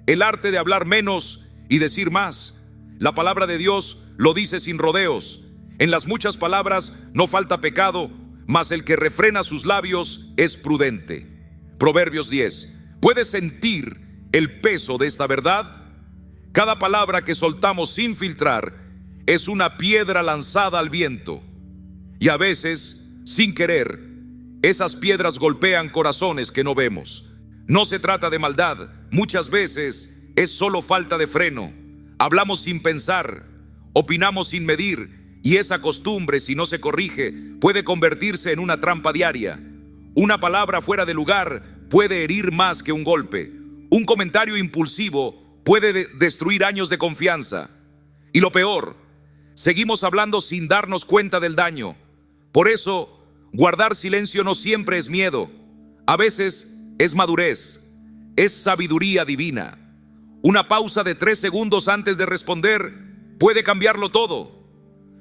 el arte de hablar menos y decir más. La palabra de Dios lo dice sin rodeos. En las muchas palabras no falta pecado, mas el que refrena sus labios es prudente. Proverbios 10. ¿Puedes sentir el peso de esta verdad? Cada palabra que soltamos sin filtrar es una piedra lanzada al viento. Y a veces, sin querer, esas piedras golpean corazones que no vemos. No se trata de maldad, muchas veces es solo falta de freno. Hablamos sin pensar, opinamos sin medir, y esa costumbre, si no se corrige, puede convertirse en una trampa diaria. Una palabra fuera de lugar puede herir más que un golpe. Un comentario impulsivo puede destruir años de confianza. Y lo peor, seguimos hablando sin darnos cuenta del daño. Por eso, guardar silencio no siempre es miedo. A veces es madurez, es sabiduría divina. Una pausa de 3 segundos antes de responder puede cambiarlo todo.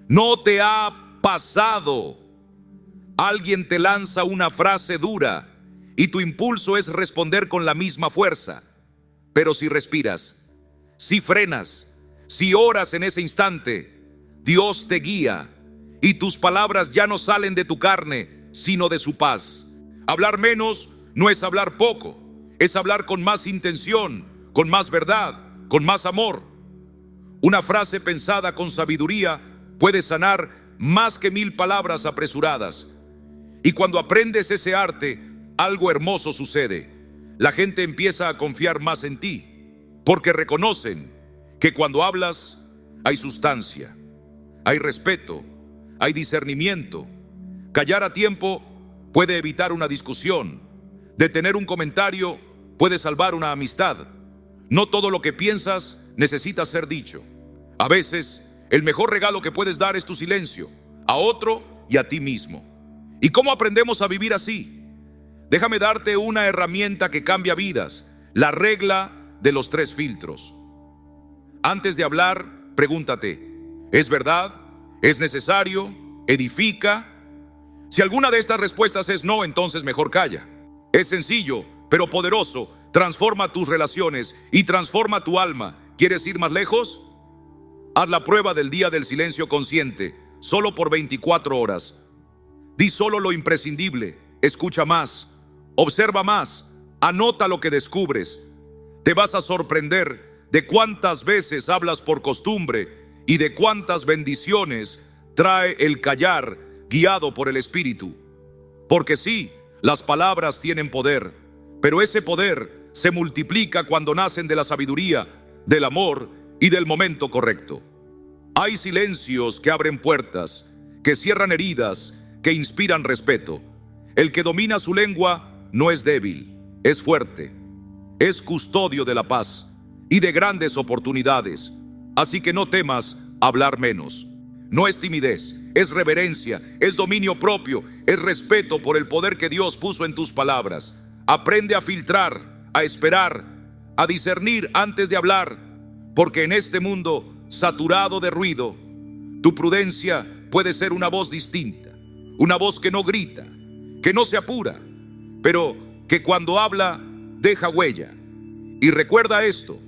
¿No te ha pasado? Alguien te lanza una frase dura y tu impulso es responder con la misma fuerza. Pero si respiras, si frenas, si oras en ese instante, Dios te guía y tus palabras ya no salen de tu carne, sino de su paz. Hablar menos no es hablar poco, es hablar con más intención, con más verdad, con más amor. Una frase pensada con sabiduría puede sanar más que 1000 palabras apresuradas. Y cuando aprendes ese arte, algo hermoso sucede. La gente empieza a confiar más en ti, porque reconocen que cuando hablas hay sustancia, hay respeto, hay discernimiento. Callar a tiempo puede evitar una discusión. Detener un comentario puede salvar una amistad. No todo lo que piensas necesita ser dicho. A veces, el mejor regalo que puedes dar es tu silencio, a otro y a ti mismo. ¿Y cómo aprendemos a vivir así? Déjame darte una herramienta que cambia vidas, la regla de los 3 filtros. Antes de hablar, pregúntate, ¿es verdad? ¿Es necesario? ¿Edifica? Si alguna de estas respuestas es no, entonces mejor calla. Es sencillo, pero poderoso. Transforma tus relaciones y transforma tu alma. ¿Quieres ir más lejos? Haz la prueba del día del silencio consciente, solo por 24 horas. Di solo lo imprescindible, escucha más, observa más, anota lo que descubres. Te vas a sorprender de cuántas veces hablas por costumbre y de cuántas bendiciones trae el callar guiado por el Espíritu. Porque sí, las palabras tienen poder, pero ese poder se multiplica cuando nacen de la sabiduría, del amor y del momento correcto. Hay silencios que abren puertas, que cierran heridas, que inspiran respeto. El que domina su lengua no es débil, es fuerte, es custodio de la paz y de grandes oportunidades. Así que no temas hablar menos. No es timidez, es reverencia, es dominio propio, es respeto por el poder que Dios puso en tus palabras. Aprende a filtrar, a esperar, a discernir antes de hablar, porque en este mundo saturado de ruido, tu prudencia puede ser una voz distinta, una voz que no grita, que no se apura, pero que cuando habla deja huella. Y recuerda esto,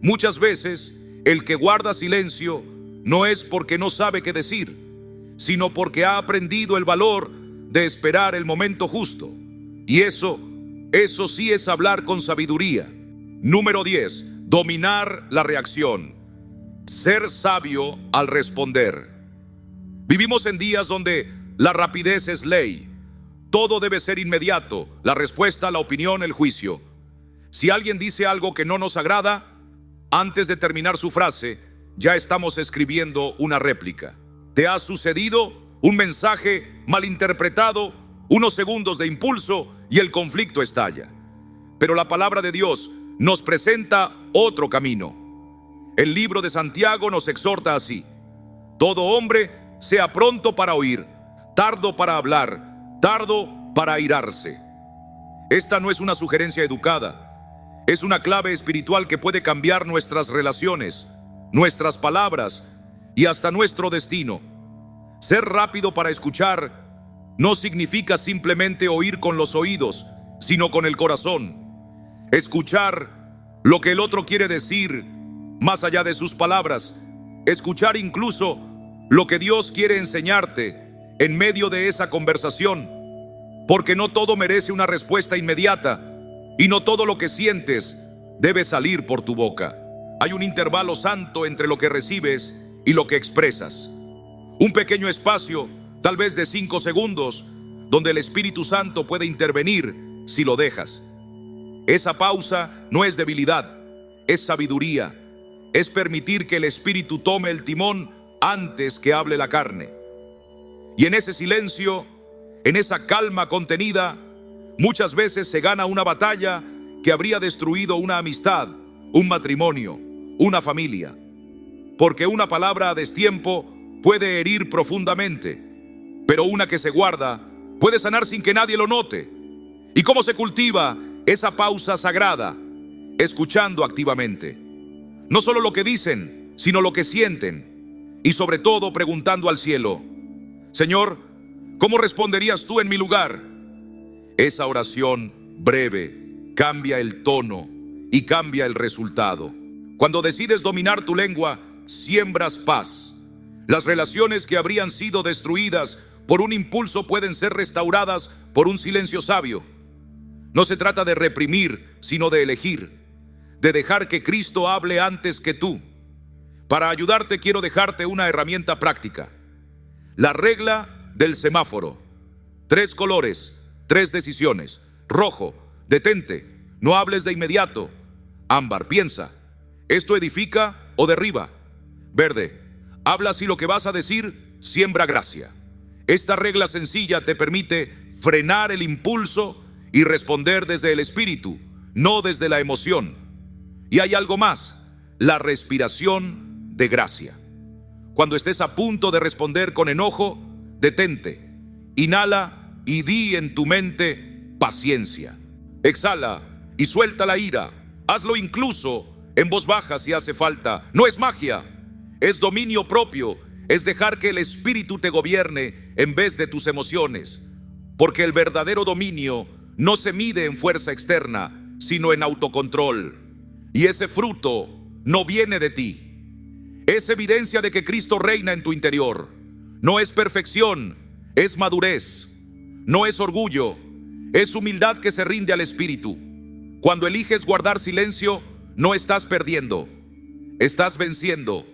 muchas veces el que guarda silencio no es porque no sabe qué decir, sino porque ha aprendido el valor de esperar el momento justo. Y eso Eso sí es hablar con sabiduría. Número 10. Dominar la reacción. Ser sabio al responder. Vivimos en días donde la rapidez es ley. Todo debe ser inmediato: la respuesta, la opinión, el juicio. Si alguien dice algo que no nos agrada, antes de terminar su frase, ya estamos escribiendo una réplica. ¿Te ha sucedido? Un mensaje malinterpretado, unos segundos de impulso y el conflicto estalla. Pero la palabra de Dios nos presenta otro camino. El libro de Santiago nos exhorta así: todo hombre sea pronto para oír, tardo para hablar, tardo para airarse. Esta no es una sugerencia educada, es una clave espiritual que puede cambiar nuestras relaciones, nuestras palabras y hasta nuestro destino. Ser rápido para escuchar no significa simplemente oír con los oídos, sino con el corazón. Escuchar lo que el otro quiere decir más allá de sus palabras. Escuchar incluso lo que Dios quiere enseñarte en medio de esa conversación. Porque no todo merece una respuesta inmediata y no todo lo que sientes debe salir por tu boca. Hay un intervalo santo entre lo que recibes y lo que expresas. Un pequeño espacio, tal vez de 5 segundos, donde el Espíritu Santo puede intervenir si lo dejas. Esa pausa no es debilidad, es sabiduría. Es permitir que el Espíritu tome el timón antes que hable la carne. Y en ese silencio, en esa calma contenida, muchas veces se gana una batalla que habría destruido una amistad, un matrimonio, una familia. Porque una palabra a destiempo puede herir profundamente, pero una que se guarda puede sanar sin que nadie lo note. ¿Y cómo se cultiva esa pausa sagrada? Escuchando activamente. No solo lo que dicen, sino lo que sienten. Y sobre todo preguntando al cielo: Señor, ¿cómo responderías tú en mi lugar? Esa oración breve cambia el tono y cambia el resultado. Cuando decides dominar tu lengua, siembras paz. Las relaciones que habrían sido destruidas por un impulso pueden ser restauradas por un silencio sabio. No se trata de reprimir, sino de elegir, de dejar que Cristo hable antes que tú. Para ayudarte quiero dejarte una herramienta práctica: la regla del semáforo. 3 colores, 3 decisiones. Rojo: detente, no hables de inmediato. Ámbar: piensa, ¿esto edifica o derriba? Verde: habla si lo que vas a decir siembra gracia. Esta regla sencilla te permite frenar el impulso y responder desde el espíritu, no desde la emoción. Y hay algo más: la respiración de gracia. Cuando estés a punto de responder con enojo, detente, inhala y di en tu mente: paciencia. Exhala y suelta la ira. Hazlo incluso en voz baja si hace falta. No es magia, es dominio propio. Es dejar que el espíritu te gobierne en vez de tus emociones. Porque el verdadero dominio no se mide en fuerza externa, sino en autocontrol. Y ese fruto no viene de ti. Es evidencia de que Cristo reina en tu interior. No es perfección, es madurez. No es orgullo, es humildad que se rinde al Espíritu. Cuando eliges guardar silencio, no estás perdiendo, estás venciendo.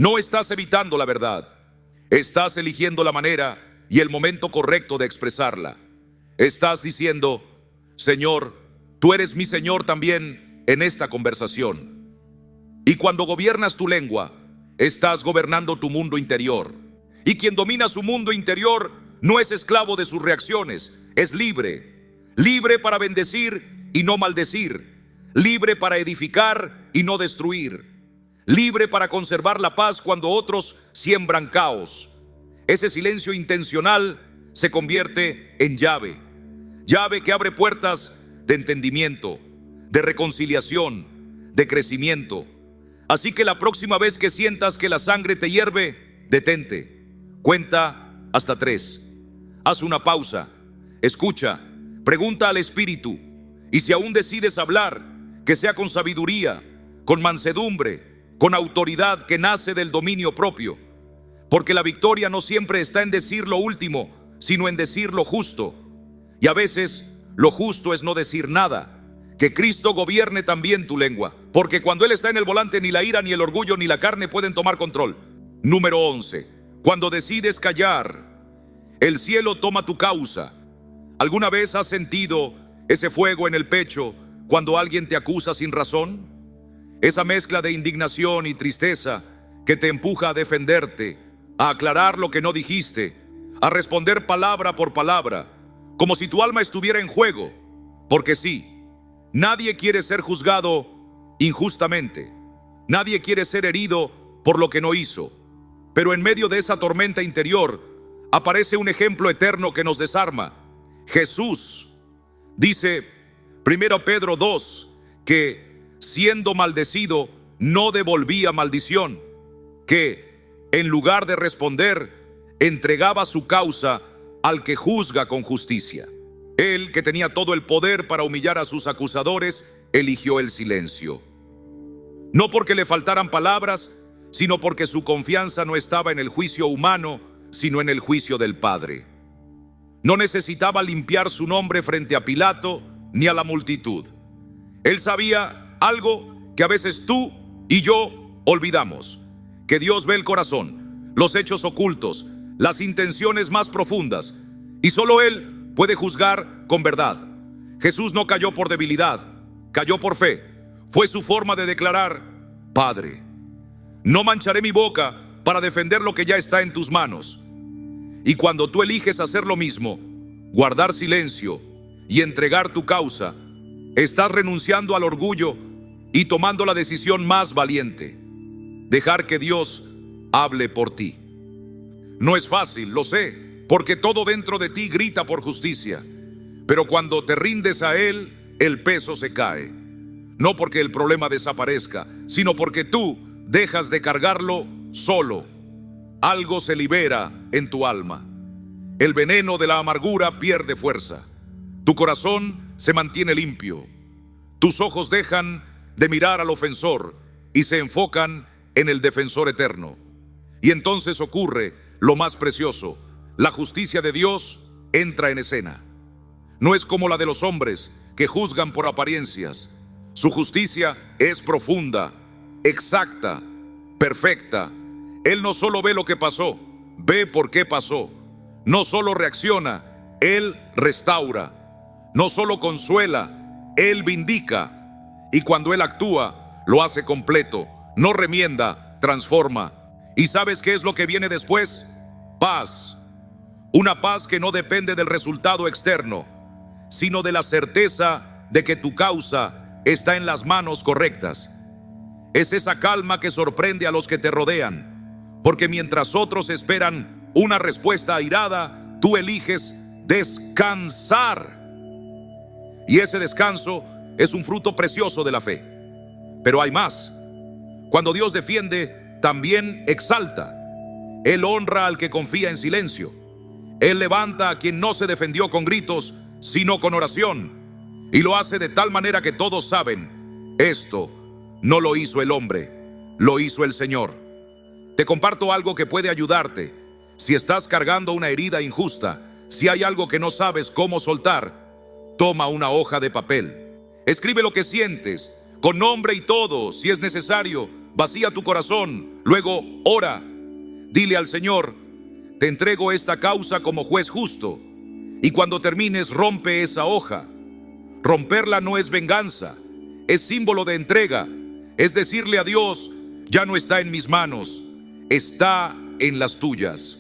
No estás evitando la verdad, estás eligiendo la manera y el momento correcto de expresarla. Estás diciendo: Señor, tú eres mi Señor también en esta conversación. Y cuando gobiernas tu lengua, estás gobernando tu mundo interior. Y quien domina su mundo interior no es esclavo de sus reacciones, es libre. Libre para bendecir y no maldecir. Libre para edificar y no destruir. Libre para conservar la paz cuando otros siembran caos. Ese silencio intencional se convierte en llave. Llave que abre puertas de entendimiento, de reconciliación, de crecimiento. Así que la próxima vez que sientas que la sangre te hierve, detente. Cuenta hasta 3. Haz una pausa. Escucha. Pregunta al Espíritu. Y si aún decides hablar, que sea con sabiduría, con mansedumbre, con autoridad que nace del dominio propio. Porque la victoria no siempre está en decir lo último, sino en decir lo justo. Y a veces lo justo es no decir nada. Que Cristo gobierne también tu lengua, porque cuando Él está en el volante, ni la ira, ni el orgullo, ni la carne pueden tomar control. Número 11. Cuando decides callar, el cielo toma tu causa. ¿Alguna vez has sentido ese fuego en el pecho cuando alguien te acusa sin razón? Esa mezcla de indignación y tristeza que te empuja a defenderte, a aclarar lo que no dijiste, a responder palabra por palabra, como si tu alma estuviera en juego. Porque sí, nadie quiere ser juzgado injustamente. Nadie quiere ser herido por lo que no hizo. Pero en medio de esa tormenta interior aparece un ejemplo eterno que nos desarma. Jesús. Dice 1 Pedro 2 que siendo maldecido no devolvía maldición, que en lugar de responder entregaba su causa al que juzga con justicia. Él, que tenía todo el poder para humillar a sus acusadores, eligió el silencio. No porque le faltaran palabras, sino porque su confianza no estaba en el juicio humano, sino en el juicio del Padre. No necesitaba limpiar su nombre frente a Pilato ni a la multitud. Él sabía algo que a veces tú y yo olvidamos: que Dios ve el corazón, los hechos ocultos, las intenciones más profundas, y solo Él puede juzgar con verdad. Jesús no cayó por debilidad, cayó por fe. Fue su forma de declarar: Padre, no mancharé mi boca para defender lo que ya está en tus manos. Y cuando tú eliges hacer lo mismo, guardar silencio y entregar tu causa, estás renunciando al orgullo y tomando la decisión más valiente: dejar que Dios hable por ti. No es fácil, lo sé, porque todo dentro de ti grita por justicia. Pero cuando te rindes a Él, el peso se cae. No porque el problema desaparezca, sino porque tú dejas de cargarlo solo. Algo se libera en tu alma. El veneno de la amargura pierde fuerza. Tu corazón se mantiene limpio. Tus ojos dejan de mirar al ofensor y se enfocan en el defensor eterno. Y entonces ocurre lo más precioso: la justicia de Dios entra en escena. No es como la de los hombres que juzgan por apariencias. Su justicia es profunda, exacta, perfecta. Él no solo ve lo que pasó, ve por qué pasó. No solo reacciona, Él restaura. No solo consuela, Él vindica. Y cuando Él actúa, lo hace completo. No remienda, transforma. ¿Y sabes qué es lo que viene después? Paz. Una paz que no depende del resultado externo, sino de la certeza de que tu causa está en las manos correctas. Es esa calma que sorprende a los que te rodean, porque mientras otros esperan una respuesta airada, tú eliges descansar. Y ese descanso es un fruto precioso de la fe. Pero hay más. Cuando Dios defiende, también exalta. Él honra al que confía en silencio. Él levanta a quien no se defendió con gritos, sino con oración. Y lo hace de tal manera que todos saben: esto no lo hizo el hombre, lo hizo el Señor. Te comparto algo que puede ayudarte. Si estás cargando una herida injusta, si hay algo que no sabes cómo soltar, toma una hoja de papel. Escribe lo que sientes, con nombre y todo, si es necesario. Vacía tu corazón, luego ora. Dile al Señor: te entrego esta causa como juez justo. Y cuando termines, rompe esa hoja. Romperla no es venganza, es símbolo de entrega. Es decirle a Dios: ya no está en mis manos, está en las tuyas.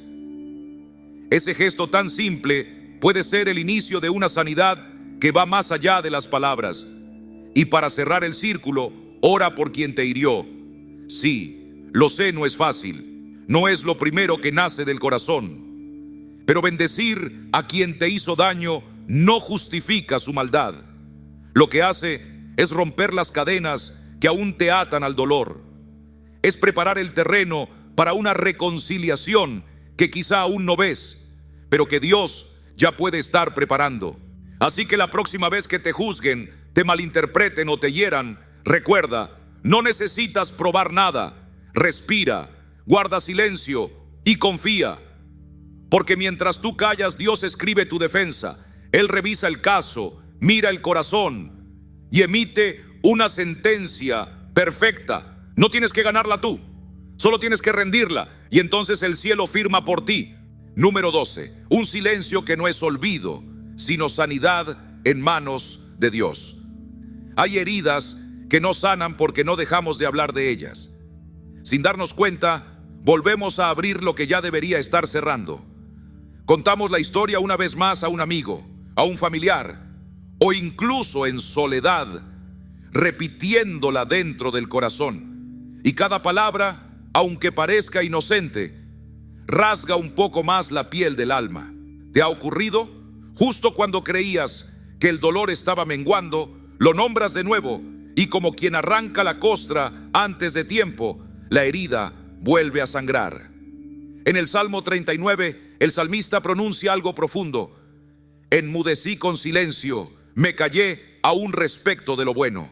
Ese gesto tan simple puede ser el inicio de una sanidad que va más allá de las palabras. Y para cerrar el círculo, ora por quien te hirió. Sí, lo sé, no es fácil. No es lo primero que nace del corazón. Pero bendecir a quien te hizo daño no justifica su maldad. Lo que hace es romper las cadenas que aún te atan al dolor. Es preparar el terreno para una reconciliación que quizá aún no ves, pero que Dios ya puede estar preparando. Así que la próxima vez que te juzguen, te malinterpreten o te hieran, recuerda: no necesitas probar nada. Respira, guarda silencio y confía. Porque mientras tú callas, Dios escribe tu defensa. Él revisa el caso, mira el corazón y emite una sentencia perfecta. No tienes que ganarla tú, solo tienes que rendirla y entonces el cielo firma por ti. Número 12. Un silencio que no es olvido, sino sanidad en manos de Dios. Hay heridas que no sanan porque no dejamos de hablar de ellas. Sin darnos cuenta, volvemos a abrir lo que ya debería estar cerrando. Contamos la historia una vez más a un amigo, a un familiar, o incluso en soledad, repitiéndola dentro del corazón. Y cada palabra, aunque parezca inocente, rasga un poco más la piel del alma. ¿Te ha ocurrido? Justo cuando creías que el dolor estaba menguando, lo nombras de nuevo y como quien arranca la costra antes de tiempo, la herida vuelve a sangrar. En el Salmo 39, el salmista pronuncia algo profundo. Enmudecí con silencio, me callé aún respecto de lo bueno.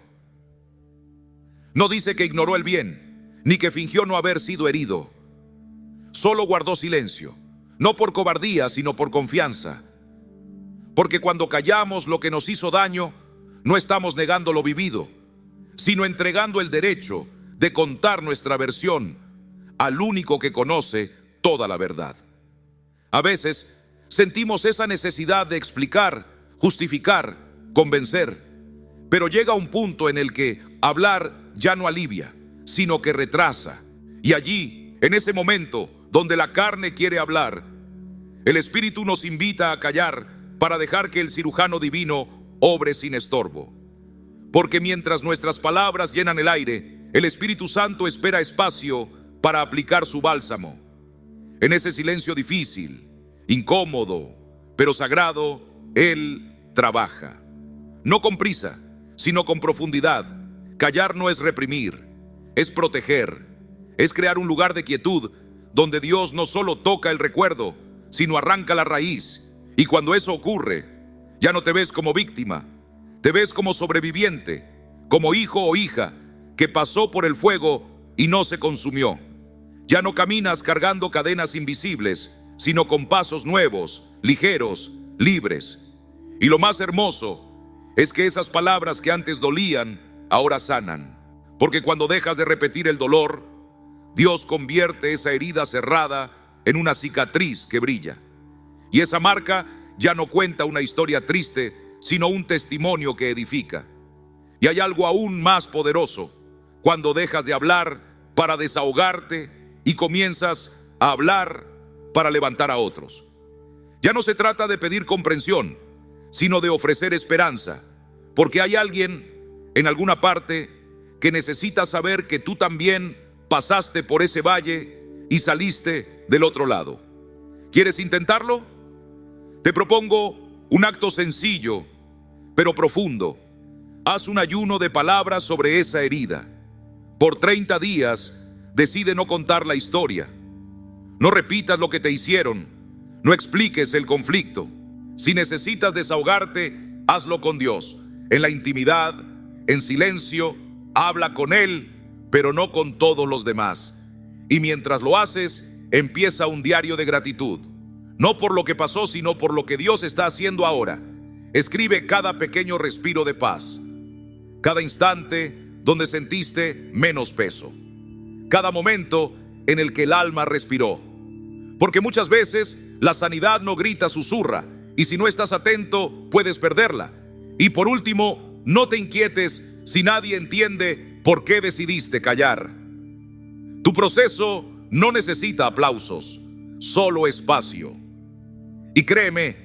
No dice que ignoró el bien, ni que fingió no haber sido herido. Solo guardó silencio, no por cobardía, sino por confianza. Porque cuando callamos lo que nos hizo daño, no estamos negando lo vivido, sino entregando el derecho de contar nuestra versión al único que conoce toda la verdad. A veces sentimos esa necesidad de explicar, justificar, convencer, pero llega un punto en el que hablar ya no alivia, sino que retrasa. Y allí, en ese momento donde la carne quiere hablar, el Espíritu nos invita a callar para dejar que el cirujano divino obre sin estorbo. Porque mientras nuestras palabras llenan el aire, el Espíritu Santo espera espacio para aplicar su bálsamo. En ese silencio difícil, incómodo, pero sagrado, Él trabaja. No con prisa, sino con profundidad. Callar no es reprimir, es proteger, es crear un lugar de quietud donde Dios no solo toca el recuerdo, sino arranca la raíz. Y cuando eso ocurre, ya no te ves como víctima, te ves como sobreviviente, como hijo o hija que pasó por el fuego y no se consumió. Ya no caminas cargando cadenas invisibles, sino con pasos nuevos, ligeros, libres. Y lo más hermoso es que esas palabras que antes dolían, ahora sanan. Porque cuando dejas de repetir el dolor, Dios convierte esa herida cerrada en una cicatriz que brilla. Y esa marca ya no cuenta una historia triste, sino un testimonio que edifica. Y hay algo aún más poderoso cuando dejas de hablar para desahogarte y comienzas a hablar para levantar a otros. Ya no se trata de pedir comprensión, sino de ofrecer esperanza, porque hay alguien en alguna parte que necesita saber que tú también pasaste por ese valle y saliste del otro lado. ¿Quieres intentarlo? Te propongo un acto sencillo, pero profundo. Haz un ayuno de palabras sobre esa herida. Por 30 días, decide no contar la historia. No repitas lo que te hicieron. No expliques el conflicto. Si necesitas desahogarte, hazlo con Dios. En la intimidad, en silencio, habla con Él, pero no con todos los demás. Y mientras lo haces, empieza un diario de gratitud. No por lo que pasó, sino por lo que Dios está haciendo ahora. Escribe cada pequeño respiro de paz, cada instante donde sentiste menos peso, cada momento en el que el alma respiró. Porque muchas veces la sanidad no grita, susurra, y si no estás atento, puedes perderla. Y por último, no te inquietes si nadie entiende por qué decidiste callar. Tu proceso no necesita aplausos, solo espacio. Y créeme,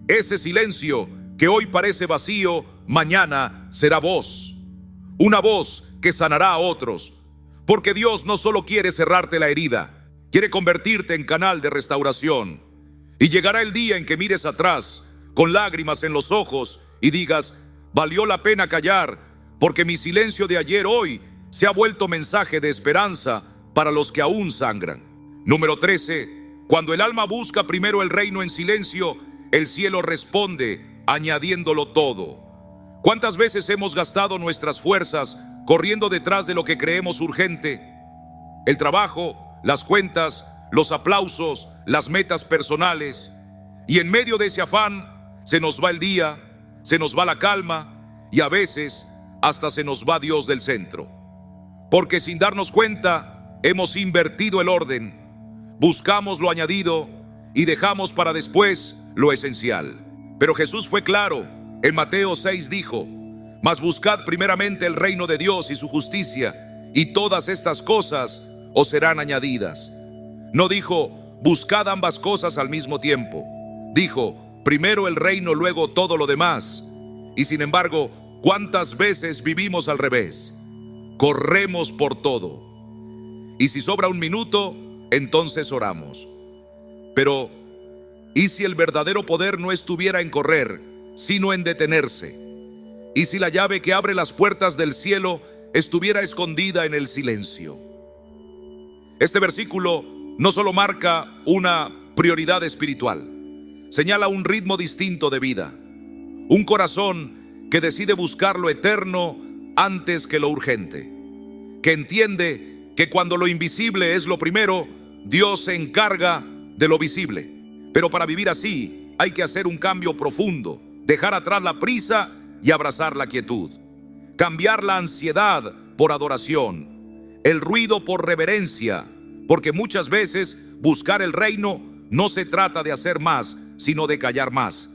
ese silencio que hoy parece vacío, mañana será voz. Una voz que sanará a otros. Porque Dios no solo quiere cerrarte la herida, quiere convertirte en canal de restauración. Y llegará el día en que mires atrás, con lágrimas en los ojos, y digas, valió la pena callar, porque mi silencio de ayer hoy se ha vuelto mensaje de esperanza para los que aún sangran. Número 13. Cuando el alma busca primero el reino en silencio, el cielo responde añadiéndolo todo. ¿Cuántas veces hemos gastado nuestras fuerzas corriendo detrás de lo que creemos urgente? El trabajo, las cuentas, los aplausos, las metas personales. Y en medio de ese afán se nos va el día, se nos va la calma y a veces hasta se nos va Dios del centro. Porque sin darnos cuenta hemos invertido el orden, buscamos lo añadido y dejamos para después lo esencial. Pero Jesús fue claro, en Mateo 6 dijo: mas buscad primeramente el reino de Dios y su justicia, y todas estas cosas os serán añadidas. No dijo: buscad ambas cosas al mismo tiempo. Dijo: primero el reino, luego todo lo demás. Y sin embargo, ¿cuántas veces vivimos al revés? Corremos por todo. Y si sobra un minuto, entonces oramos. Pero, ¿y si el verdadero poder no estuviera en correr, sino en detenerse? ¿Y si la llave que abre las puertas del cielo estuviera escondida en el silencio? Este versículo no solo marca una prioridad espiritual, señala un ritmo distinto de vida, un corazón que decide buscar lo eterno antes que lo urgente, que entiende que cuando lo invisible es lo primero, Dios se encarga de lo visible. Pero para vivir así hay que hacer un cambio profundo, dejar atrás la prisa y abrazar la quietud, cambiar la ansiedad por adoración, el ruido por reverencia, porque muchas veces buscar el reino no se trata de hacer más, sino de callar más.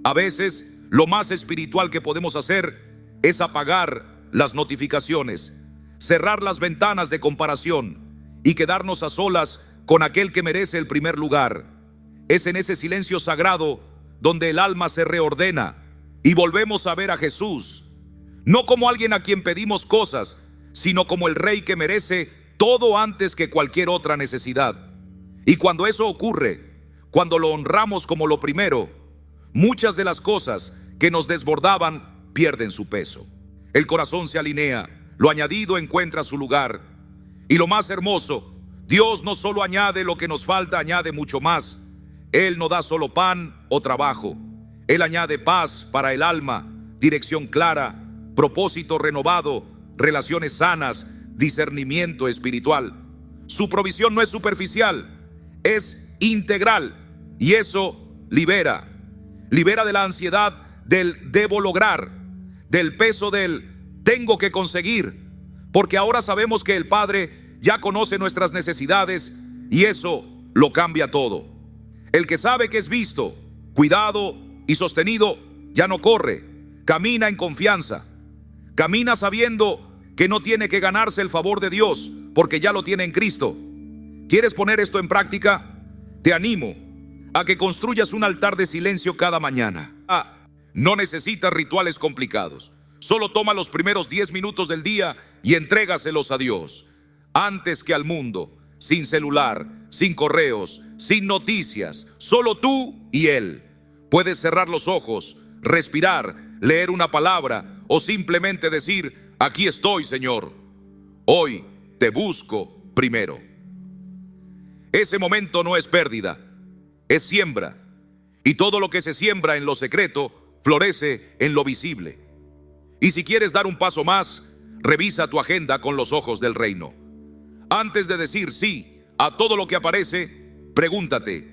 A veces lo más espiritual que podemos hacer es apagar las notificaciones, cerrar las ventanas de comparación y quedarnos a solas con aquel que merece el primer lugar. Es en ese silencio sagrado donde el alma se reordena y volvemos a ver a Jesús, no como alguien a quien pedimos cosas, sino como el Rey que merece todo antes que cualquier otra necesidad. Y cuando eso ocurre, cuando lo honramos como lo primero, muchas de las cosas que nos desbordaban pierden su peso. El corazón se alinea, lo añadido encuentra su lugar. Y lo más hermoso, Dios no solo añade lo que nos falta, añade mucho más. Él no da solo pan o trabajo. Él añade paz para el alma, dirección clara, propósito renovado, relaciones sanas, discernimiento espiritual. Su provisión no es superficial, es integral, y eso libera de la ansiedad del debo lograr, del peso del tengo que conseguir, porque ahora sabemos que el Padre ya conoce nuestras necesidades y eso lo cambia todo. El que sabe que es visto, cuidado y sostenido ya no corre, camina en confianza, camina sabiendo que no tiene que ganarse el favor de Dios porque ya lo tiene en Cristo. ¿Quieres poner esto en práctica? Te animo a que construyas un altar de silencio cada mañana. No necesitas rituales complicados. Solo toma los primeros 10 minutos del día y entrégaselos a Dios. Antes que al mundo, sin celular, sin correos, sin noticias, solo tú y Él. Puedes cerrar los ojos, respirar, leer una palabra o simplemente decir: aquí estoy, Señor. Hoy te busco primero. Ese momento no es pérdida, es siembra. Y todo lo que se siembra en lo secreto florece en lo visible. Y si quieres dar un paso más, revisa tu agenda con los ojos del reino. Antes de decir sí a todo lo que aparece, pregúntate: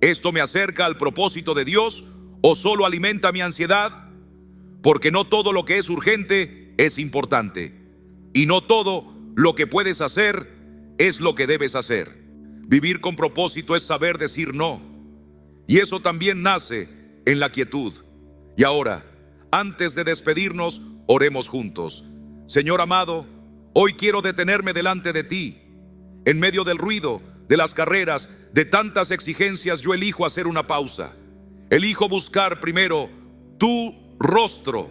¿esto me acerca al propósito de Dios o solo alimenta mi ansiedad? Porque no todo lo que es urgente es importante. Y no todo lo que puedes hacer es lo que debes hacer. Vivir con propósito es saber decir no. Y eso también nace en la quietud. Y ahora, antes de despedirnos, oremos juntos. Señor amado, hoy quiero detenerme delante de ti. En medio del ruido, de las carreras, de tantas exigencias, yo elijo hacer una pausa. Elijo buscar primero tu rostro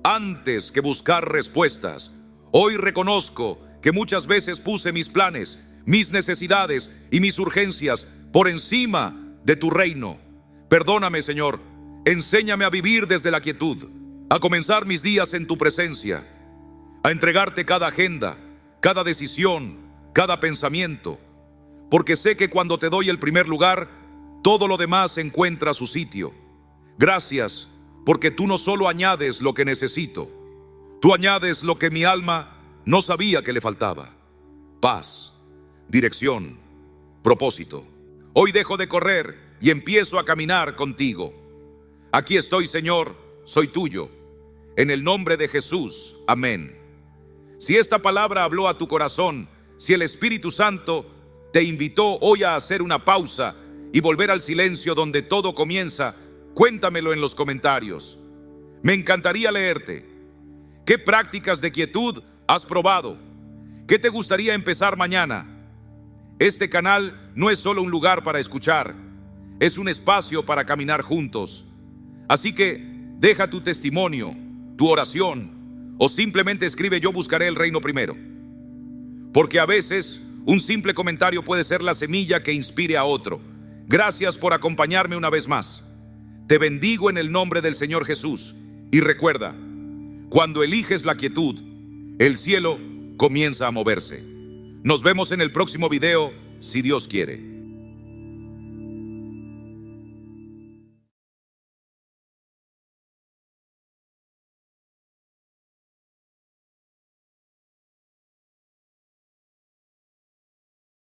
antes que buscar respuestas. Hoy reconozco que muchas veces puse mis planes, mis necesidades y mis urgencias por encima de tu reino. Perdóname, Señor. Enséñame a vivir desde la quietud, a comenzar mis días en tu presencia, a entregarte cada agenda, cada decisión, cada pensamiento, porque sé que cuando te doy el primer lugar, todo lo demás encuentra su sitio. Gracias, porque tú no solo añades lo que necesito, tú añades lo que mi alma no sabía que le faltaba: paz, dirección, propósito. Hoy dejo de correr y empiezo a caminar contigo. Aquí estoy, Señor, soy tuyo. En el nombre de Jesús, amén. Si esta palabra habló a tu corazón, si el Espíritu Santo te invitó hoy a hacer una pausa y volver al silencio donde todo comienza, cuéntamelo en los comentarios. Me encantaría leerte. ¿Qué prácticas de quietud has probado? ¿Qué te gustaría empezar mañana? Este canal no es solo un lugar para escuchar, es un espacio para caminar juntos. Así que deja tu testimonio, tu oración, o simplemente escribe: yo buscaré el reino primero. Porque a veces un simple comentario puede ser la semilla que inspire a otro. Gracias por acompañarme una vez más. Te bendigo en el nombre del Señor Jesús. Y recuerda, cuando eliges la quietud, el cielo comienza a moverse. Nos vemos en el próximo video, si Dios quiere.